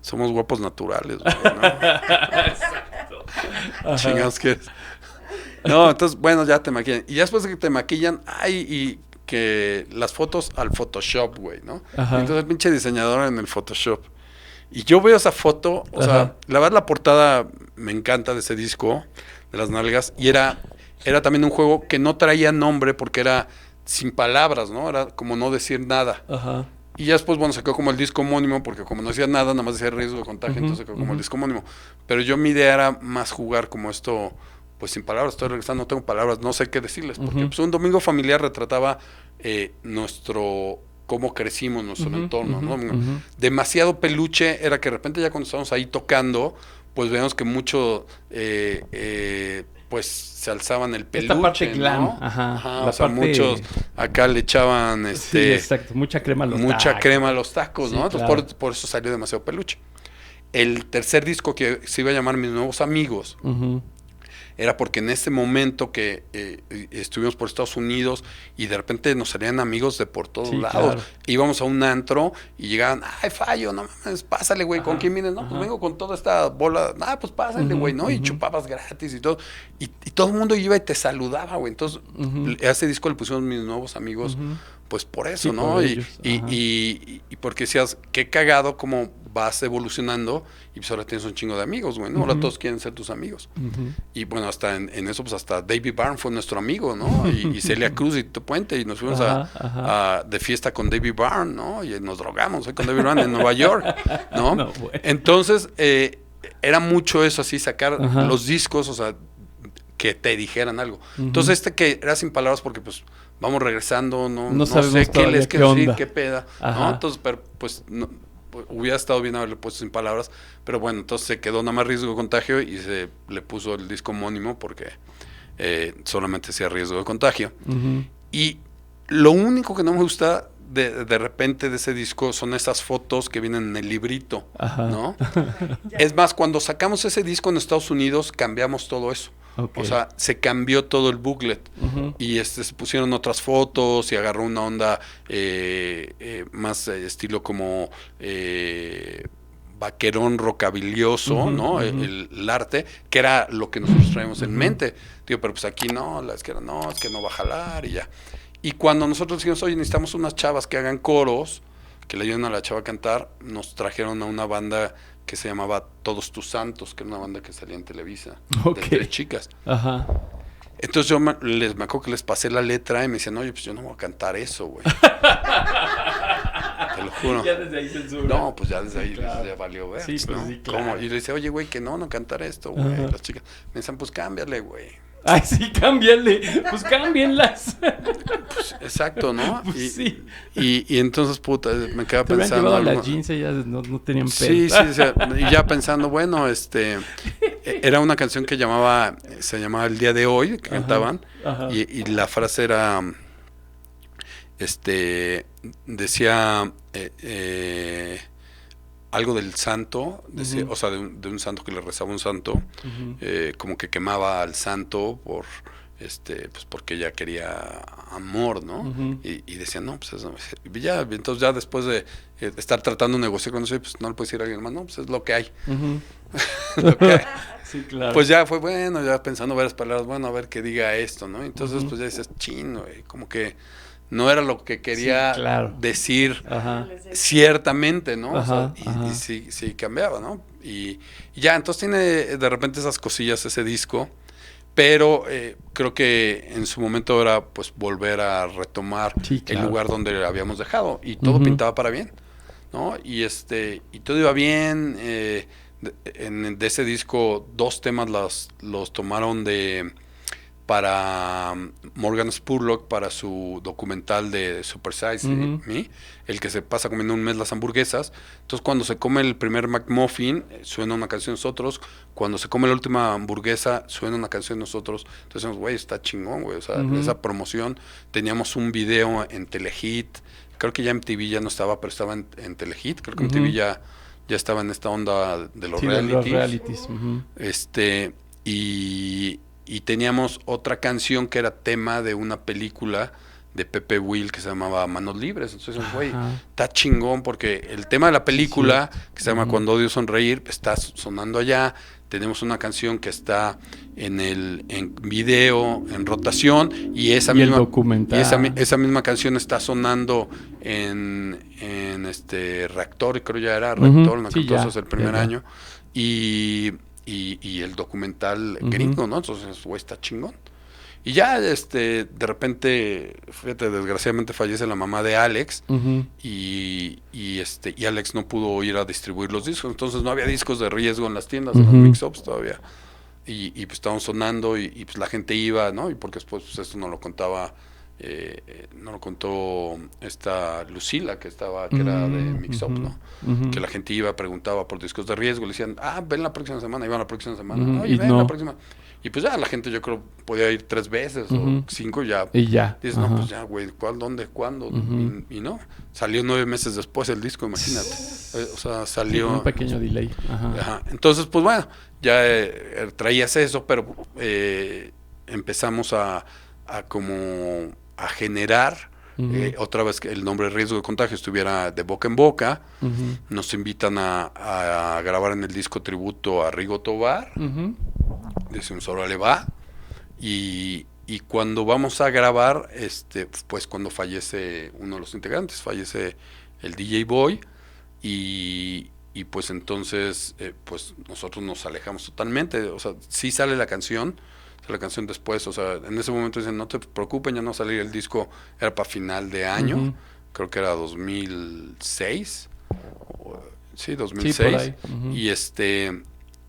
Somos guapos naturales, güey, ¿no?
Exacto.
Chingados que es. No, entonces, bueno, ya te maquillan. Y ya después de que te maquillan, y que las fotos al Photoshop, güey, ¿no? Entonces el pinche diseñador en el Photoshop. Y yo veo esa foto, o sea, la verdad la portada me encanta de ese disco, de las nalgas, y era también un juego que no traía nombre porque era sin palabras, ¿no? Era como no decir nada. Ajá. Y ya después, bueno, se quedó como el disco homónimo, porque como no decía nada, nada más decía riesgo de contagio, entonces se quedó como el disco homónimo. Pero mi idea era más jugar como esto, pues sin palabras, estoy regresando, no tengo palabras, no sé qué decirles, porque pues un domingo familiar retrataba cómo crecimos, nuestro entorno, ¿no? Demasiado peluche era que de repente ya cuando estábamos ahí tocando, pues veíamos que mucho, pues se alzaban el peluche,
esta parte glam,
¿no?
ajá,
O sea, muchos acá le echaban,
sí, exacto, mucha crema
a los tacos,
sí,
¿no? Entonces
claro.
por eso salió demasiado peluche. El tercer disco, que se iba a llamar Mis Nuevos Amigos, era porque en ese momento que estuvimos por Estados Unidos y de repente nos salían amigos de por todos lados. Claro. Íbamos a un antro y llegaban, ay, Fallo, no mames, pásale, güey, ¿con quién vienes? No, pues vengo con toda esta bola, pues pásale, güey, ¿no? Y chupabas gratis y todo. Y todo el mundo iba y te saludaba, güey. Entonces, a ese disco le pusimos Mis Nuevos Amigos, pues por eso, sí, ¿no? Por y porque decías, qué cagado cómo vas evolucionando y pues ahora tienes un chingo de amigos, güey, ¿no? Ahora todos quieren ser tus amigos. Y bueno, hasta en eso, pues hasta David Byrne fue nuestro amigo, ¿no? Y Celia Cruz y Tito Puente, y nos fuimos de fiesta con David Byrne, ¿no? Y nos drogamos con David Byrne en Nueva York, ¿no? No, entonces, era mucho eso, así, sacar los discos, o sea, que te dijeran algo. Entonces, que era sin palabras porque, pues, vamos regresando, no sé qué les quiero decir, qué peda, ¿no? Entonces, pero, pues, no, hubiera estado bien haberle puesto sin palabras, pero bueno, entonces se quedó nada más Riesgo de Contagio y se le puso el disco homónimo porque solamente decía Riesgo de Contagio. Y lo único que no me gusta de repente de ese disco son esas fotos que vienen en el librito, ¿no? Es más, cuando sacamos ese disco en Estados Unidos cambiamos todo eso. Okay. O sea, se cambió todo el booklet y se pusieron otras fotos y agarró una onda más estilo como vaquerón rocabilioso, ¿no? El arte, que era lo que nosotros traíamos en mente. Digo, pero pues aquí no, es que no va a jalar y ya. Y cuando nosotros dijimos, oye, necesitamos unas chavas que hagan coros, que le ayuden a la chava a cantar, nos trajeron a una banda que se llamaba Todos Tus Santos, que era una banda que salía en Televisa, de 3 chicas. Entonces yo me acuerdo que les pasé la letra y me decían, oye, pues yo no voy a cantar eso, güey. Te lo juro.
Ya desde ahí censura.
No, pues ya desde ahí claro. Ya valió ver,
sí, pues,
¿no?
Sí, claro.
Y le decía, oye, güey, que no cantar esto, güey. Las chicas me decían, pues cámbiale, güey.
Ay, sí, cámbiale. Pues cámbienlas.
Pues, exacto, ¿no?
Pues sí.
Y entonces, puta, me quedaba
te
pensando.
Llevado las jeans y ya no tenían pelo.
Sí, o sea, y ya pensando, bueno, era una canción que se llamaba El Día de Hoy, que cantaban, y la frase era, decía, algo del santo, decía, o sea, de un santo que le rezaba un santo, como que quemaba al santo por, pues porque ella quería amor, ¿no? Y decía, no, pues eso, ya, entonces ya después de estar tratando de negociar con eso, pues no le puedes decir a alguien más, no, pues es lo que hay. Lo que hay.
Sí, claro.
Pues ya fue bueno, ya pensando varias palabras, bueno, a ver qué diga esto, ¿no? Entonces, pues ya dices, chino, como que no era lo que quería decir ciertamente, ¿no? O sea, y sí cambiaba, ¿no? Y ya, entonces tiene de repente esas cosillas ese disco, pero creo que en su momento era pues volver a retomar el lugar donde habíamos dejado y todo pintaba para bien, ¿no? Y todo iba bien, de ese disco 2 temas los tomaron para Morgan Spurlock, para su documental de Super Size Me, el que se pasa comiendo un mes las hamburguesas. Entonces, cuando se come el primer McMuffin, suena una canción de nosotros. Cuando se come la última hamburguesa, suena una canción de nosotros. Entonces, decimos, güey, está chingón, güey. O sea, esa promoción. Teníamos un video en Telehit. Creo que ya MTV ya no estaba, pero estaba en Telehit. Creo que MTV ya estaba en esta onda de los realities. Y teníamos otra canción que era tema de una película de Pepe Will que se llamaba Manos Libres. Entonces, güey, está chingón porque el tema de la película, que se llama Cuando Odio Sonreír, está sonando allá. Tenemos una canción que está en video, en rotación, y esa misma canción está sonando en Reactor, creo ya era Reactor, me encantó, eso es el primer año. Y el documental gringo, ¿no? Entonces, güey, está chingón. Y ya, de repente, fíjate, desgraciadamente fallece la mamá de Alex, y Alex no pudo ir a distribuir los discos, entonces no había discos de Riesgo en las tiendas, en los mix-ups todavía. y pues estábamos sonando y pues la gente iba, ¿no? Y porque después pues esto nos lo contaba, nos lo contó esta Lucila, que era de Mix Up, ¿no? Que la gente iba, preguntaba por discos de riesgo, le decían, ven la próxima semana, iban la próxima semana, oye, ven la próxima. Y pues ya la gente, yo creo, podía ir 3 veces o 5 ya.
Y ya.
Dices, no, pues ya, güey, ¿cuál, dónde, cuándo? Y no, salió 9 meses después el disco, imagínate. O sea, salió...
un pequeño delay.
Ajá. Entonces, pues bueno, ya traías eso, pero empezamos a generar otra vez que el nombre Riesgo de Contagio estuviera de boca en boca. Nos invitan a grabar en el disco tributo a Rigo Tobar. Decimos, ahora le va. Y cuando vamos a grabar, pues cuando fallece uno de los integrantes, fallece el DJ Boy, y pues entonces pues nosotros nos alejamos totalmente. O sea, sí sale la canción después. O sea, en ese momento dicen, no te preocupen, ya no va a salir el disco, era para final de año, creo que era 2006, sí, 2006,
sí, por ahí.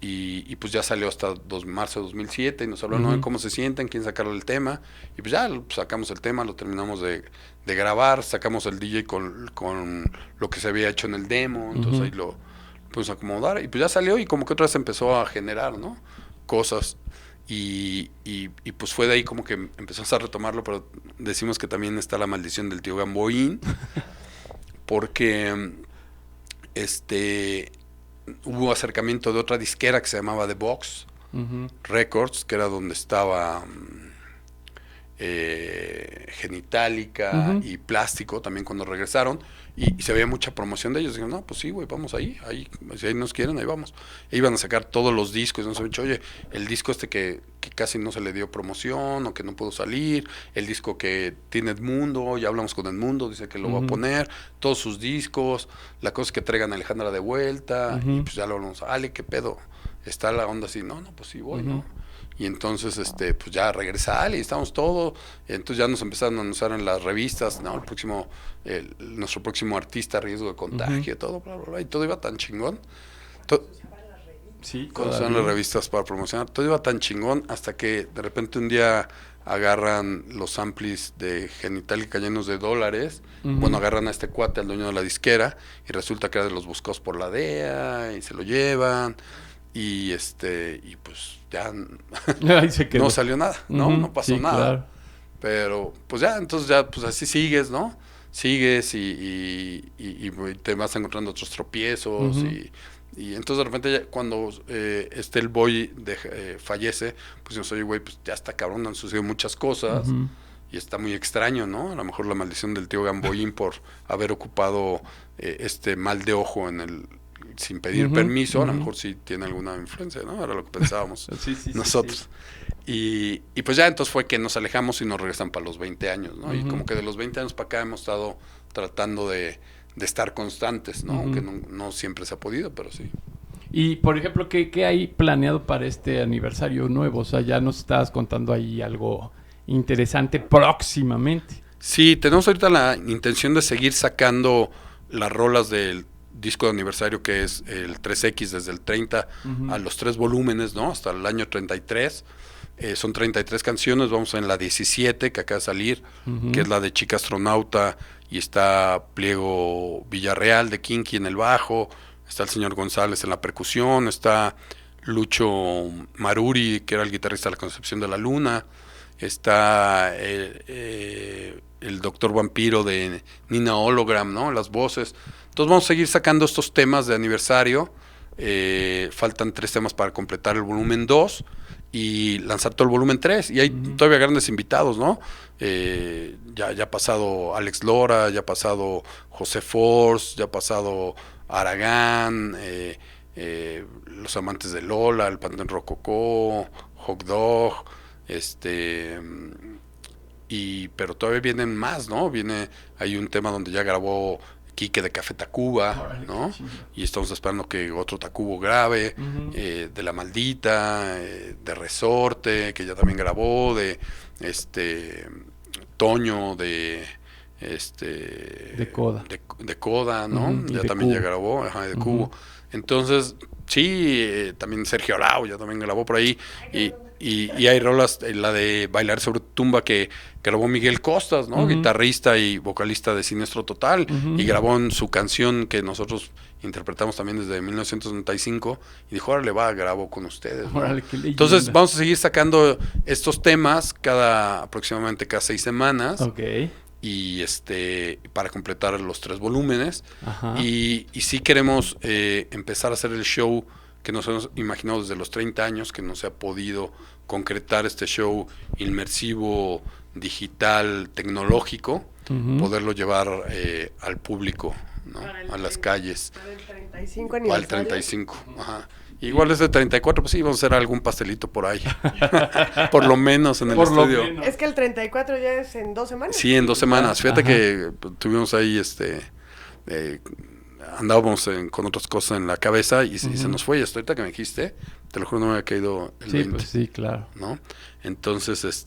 Y pues ya salió hasta marzo de 2007 y nos hablaron de cómo se sienten, quién sacarle el tema, y pues ya sacamos el tema, lo terminamos de grabar, sacamos el DJ con lo que se había hecho en el demo, entonces ahí lo pudimos acomodar, y pues ya salió, y como que otra vez empezó a generar, ¿no?, cosas, y pues fue de ahí como que empezamos a retomarlo, pero decimos que también está la maldición del tío Gamboín, porque hubo acercamiento de otra disquera que se llamaba The Box Records, que era donde estaba Genitalica y Plástico también cuando regresaron, y se veía mucha promoción de ellos. Dijeron, no, pues sí, güey, vamos ahí, si ahí nos quieren, ahí vamos. E iban a sacar todos los discos, nos habían dicho, oye, el disco que casi no se le dio promoción o que no pudo salir, el disco que tiene Edmundo, ya hablamos con Edmundo, dice que lo va a poner, todos sus discos, la cosa es que traigan a Alejandra de vuelta, y pues ya lo hablamos, Ale, ¿qué pedo? Está la onda así, no, pues sí voy, ¿no? Y entonces, pues ya regresa Ale y estamos todos, entonces ya nos empezaron a anunciar en las revistas, ¿no? Nuestro próximo artista, Riesgo de Contagio, todo, bla, bla, bla, y todo iba tan chingón.
Sí,
cuando son las revistas para promocionar, todo iba tan chingón hasta que de repente un día agarran los amplis de Genitalica llenos de dólares, bueno, agarran a este cuate, al dueño de la disquera, y resulta que era de los buscados por la DEA, y se lo llevan, y pues ya no salió nada, no pasó nada, claro. Pero pues ya, entonces ya pues así sigues, ¿no? Sigues y te vas encontrando otros tropiezos, y entonces de repente ya, cuando el boy fallece, pues yo soy, güey, pues ya está cabrón, han sucedido muchas cosas, y está muy extraño, ¿no? A lo mejor la maldición del tío Gamboín por haber ocupado mal de ojo sin pedir permiso, a lo mejor sí tiene alguna influencia, ¿no? Era lo que pensábamos nosotros. Sí. Y pues ya entonces fue que nos alejamos y nos regresan para los 20 años, ¿no? Y como que de los 20 años para acá hemos estado tratando de estar constantes, ¿no? Aunque no siempre se ha podido, pero sí.
Y, por ejemplo, ¿qué hay planeado para este aniversario nuevo? O sea, ya nos estabas contando ahí algo interesante próximamente.
Sí, tenemos ahorita la intención de seguir sacando las rolas del disco de aniversario, que es el 3X, desde el 30 a los 3 volúmenes, ¿no? Hasta el año 33. Son 33 canciones, vamos en la 17 que acaba de salir, que es la de Chica Astronauta, y está Pliego Villarreal de Kinky en el bajo, está el señor González en la percusión, está Lucho Maruri, que era el guitarrista de La Concepción de la Luna, está el Doctor Vampiro de Nina Hologram, ¿no? Las voces. Entonces vamos a seguir sacando estos temas de aniversario. Faltan 3 temas para completar el volumen 2 y lanzar todo el volumen 3. Y hay todavía grandes invitados, ¿no? Ya ha pasado Alex Lora, ya ha pasado José Force, ya ha pasado Aragán, Los Amantes de Lola, el Panteón Rococó, Hot Dog, pero todavía vienen más, ¿no? Hay un tema donde ya grabó Quique de Café Tacuba, ¿no? Y estamos esperando que otro Tacubo grabe, de La Maldita, de Resorte, que ya también grabó, de Toño, de
Coda.
De Coda, ¿no? Ya también ya grabó, de Cubo. Entonces, sí, también Sergio Arau ya también grabó por ahí. Y hay rolas, la de Bailar sobre tu tumba que grabó Miguel Costas, ¿no? Guitarrista y vocalista de Siniestro Total. Y grabó en su canción que nosotros interpretamos también desde 1995. Y dijo, órale, grabo con ustedes, ¿no?
Órale, qué leyenda.
Entonces vamos a seguir sacando estos temas aproximadamente cada 6 semanas.
Ok.
Y para completar los 3 volúmenes.
Ajá.
Y sí queremos empezar a hacer el show que nos hemos imaginado desde los 30 años, que no se ha podido concretar este show inmersivo, digital, tecnológico, poderlo llevar al público, ¿no? A las calles.
Para el 35
Al
aniversario.
35, ajá. Igual desde 34, pues sí, vamos a hacer algún pastelito por ahí. Por lo menos en el
Por lo
estudio.
menos.
Es que el 34 ya es en 2 semanas.
Sí, en 2 semanas. Fíjate
Ajá.
que tuvimos ahí andábamos con otras cosas en la cabeza y se nos fue. Y hasta ahorita que me dijiste, te lo juro, no me había caído el
Sí,
20,
pues sí, claro.
¿no? Entonces,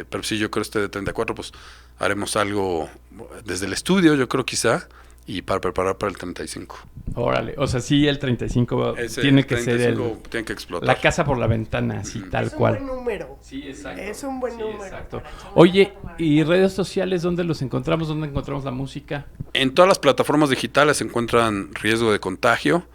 pero sí, yo creo de 34, pues haremos algo desde el estudio, yo creo quizá, y para preparar para el 35.
Órale, o sea, sí, el 35
Ese
tiene que
35
ser
tiene que explotar.
la casa por la ventana, así tal
Es un
cual.
buen número.
Sí, exacto.
Es un buen número.
Exacto. Oye, ¿y redes sociales dónde los encontramos? ¿Dónde encontramos la música?
En todas las plataformas digitales se encuentran Riesgo de Contagio.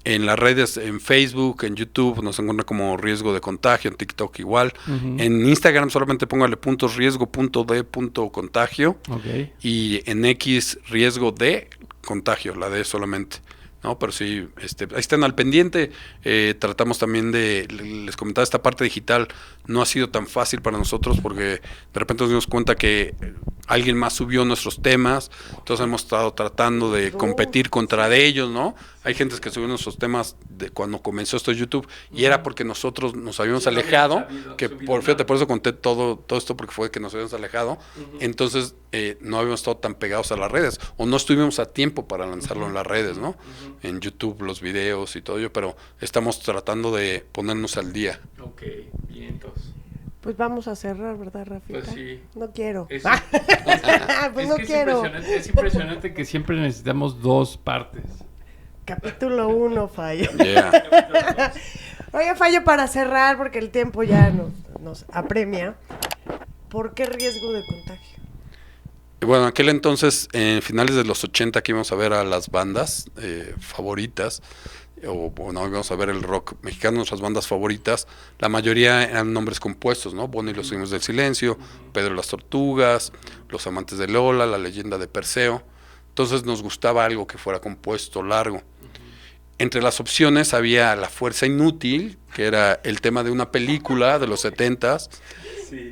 En las redes, en Facebook, en YouTube, nos encuentra como Riesgo de Contagio, en TikTok igual. En Instagram solamente póngale .riesgo.d.contagio.
Ok.
Y en X, Riesgo de Contagio, la D solamente. ¿No? Pero sí, ahí están al pendiente. Tratamos también les comentaba, esta parte digital no ha sido tan fácil para nosotros porque de repente nos dimos cuenta que alguien más subió nuestros temas, entonces hemos estado tratando de competir contra de ellos, ¿no? Hay gente que subió nuestros temas de cuando comenzó esto de YouTube y era porque nosotros nos habíamos alejado, que por eso conté todo esto porque fue que nos habíamos alejado, entonces no habíamos estado tan pegados a las redes o no estuvimos a tiempo para lanzarlo en las redes, ¿no? En YouTube los videos y todo ello, pero estamos tratando de ponernos al día.
Ok, bien, entonces.
Pues vamos a cerrar, ¿verdad, Rafita?
Pues sí.
No quiero.
Es,
Pues
es
no
que
quiero.
es impresionante que siempre necesitamos 2 partes.
Capítulo 1, Fallo.
Yeah.
Oye, Fallo, para cerrar, porque el tiempo ya nos apremia. ¿Por qué riesgo de contagio?
Bueno, en aquel entonces, en finales de los 80, que íbamos a ver a las bandas favoritas, o bueno, íbamos a ver el rock mexicano, nuestras bandas favoritas, la mayoría eran nombres compuestos, ¿no? Bonnie y los Himnos del Silencio, Pedro y las Tortugas, Los Amantes de Lola, La Leyenda de Perseo. Entonces nos gustaba algo que fuera compuesto, largo. Entre las opciones había La Fuerza Inútil, que era el tema de una película de los 70s,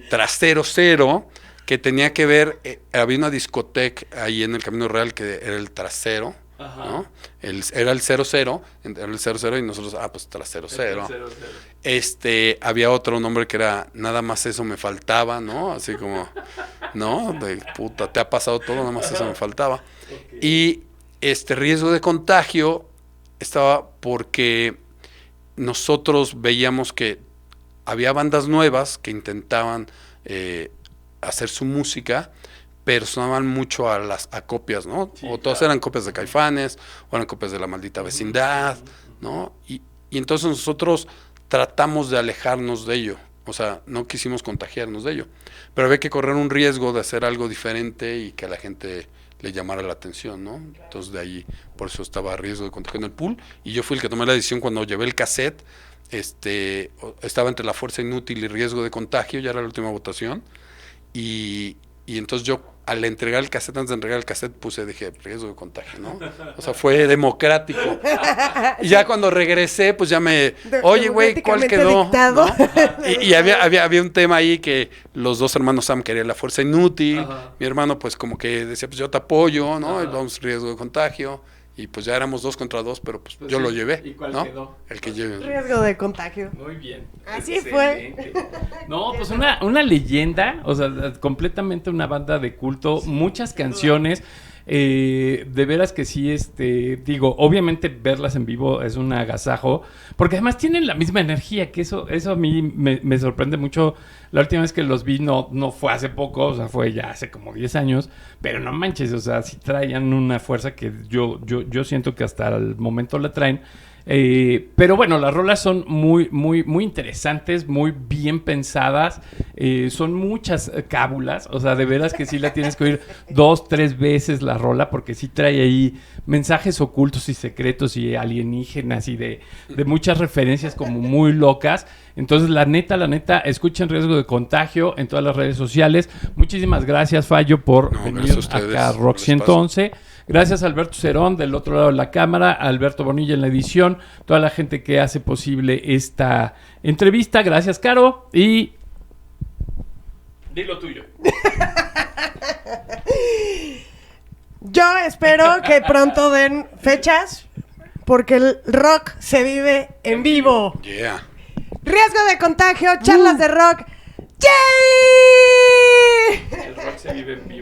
Trasero Cero, que tenía que ver, había una discoteca ahí en el Camino Real que era el Trasero, ¿no? Era el 00, era el 00 y nosotros, pues Trasero Cero. Había otro nombre que era Nada Más Eso Me Faltaba, ¿no? Así como, ¿no? De puta, te ha pasado todo, nada más eso me faltaba. Y riesgo de contagio estaba porque nosotros veíamos que había bandas nuevas que intentaban hacer su música, pero sonaban mucho a copias, ¿no? Sí, o todas eran copias de Caifanes, o eran copias de La Maldita Vecindad, ¿no? Y entonces nosotros tratamos de alejarnos de ello, o sea, no quisimos contagiarnos de ello, pero había que correr un riesgo de hacer algo diferente y que a la gente le llamara la atención, ¿no? Entonces de ahí, por eso estaba a riesgo de contagio en el pool, y yo fui el que tomé la decisión cuando llevé el cassette, estaba entre La Fuerza Inútil y Riesgo de Contagio, ya era la última votación, y entonces yo al entregar el cassette, antes de entregar el cassette, dije, riesgo de contagio, ¿no? O sea, fue democrático. Y ya cuando regresé, pues ya oye, güey, ¿cuál quedó? ¿No? Y había un tema ahí que los dos hermanos Sam querían La Fuerza Inútil. Ajá. Mi hermano, pues como que decía, pues yo te apoyo, ¿no? Y vamos, riesgo de contagio. Y pues ya éramos 2 contra 2, pero pues yo lo llevé.
¿Y cuál
¿no?
quedó?
El que llevé.
Riesgo de contagio.
Muy bien.
Así excelente.
Fue. No, pues una leyenda, o sea, completamente una banda de culto, sí, muchas canciones. De veras que sí, digo, obviamente verlas en vivo es un agasajo, porque además tienen la misma energía, que eso a mí me sorprende mucho. La última vez que los vi no fue hace poco, o sea, fue ya hace como 10 años, pero no manches, o sea, sí traían una fuerza que yo siento que hasta el momento la traen. Pero bueno, las rolas son muy, muy, muy interesantes, muy bien pensadas. Son muchas cábulas, o sea, de veras que sí la tienes que oír 2, 3 veces la rola, porque sí trae ahí mensajes ocultos y secretos y alienígenas y de muchas referencias como muy locas. Entonces, la neta, escuchen Riesgo de Contagio en todas las redes sociales. Muchísimas gracias, Fallo, por venir acá a Rock 111. Gracias a Alberto Cerón del otro lado de la cámara, a Alberto Bonilla en la edición, toda la gente que hace posible esta entrevista. Gracias, Caro. Y di lo tuyo.
Yo espero que pronto den fechas, porque el rock se vive en vivo.
Yeah.
Riesgo de Contagio, charlas de rock. ¡Yay!
El rock se vive en vivo.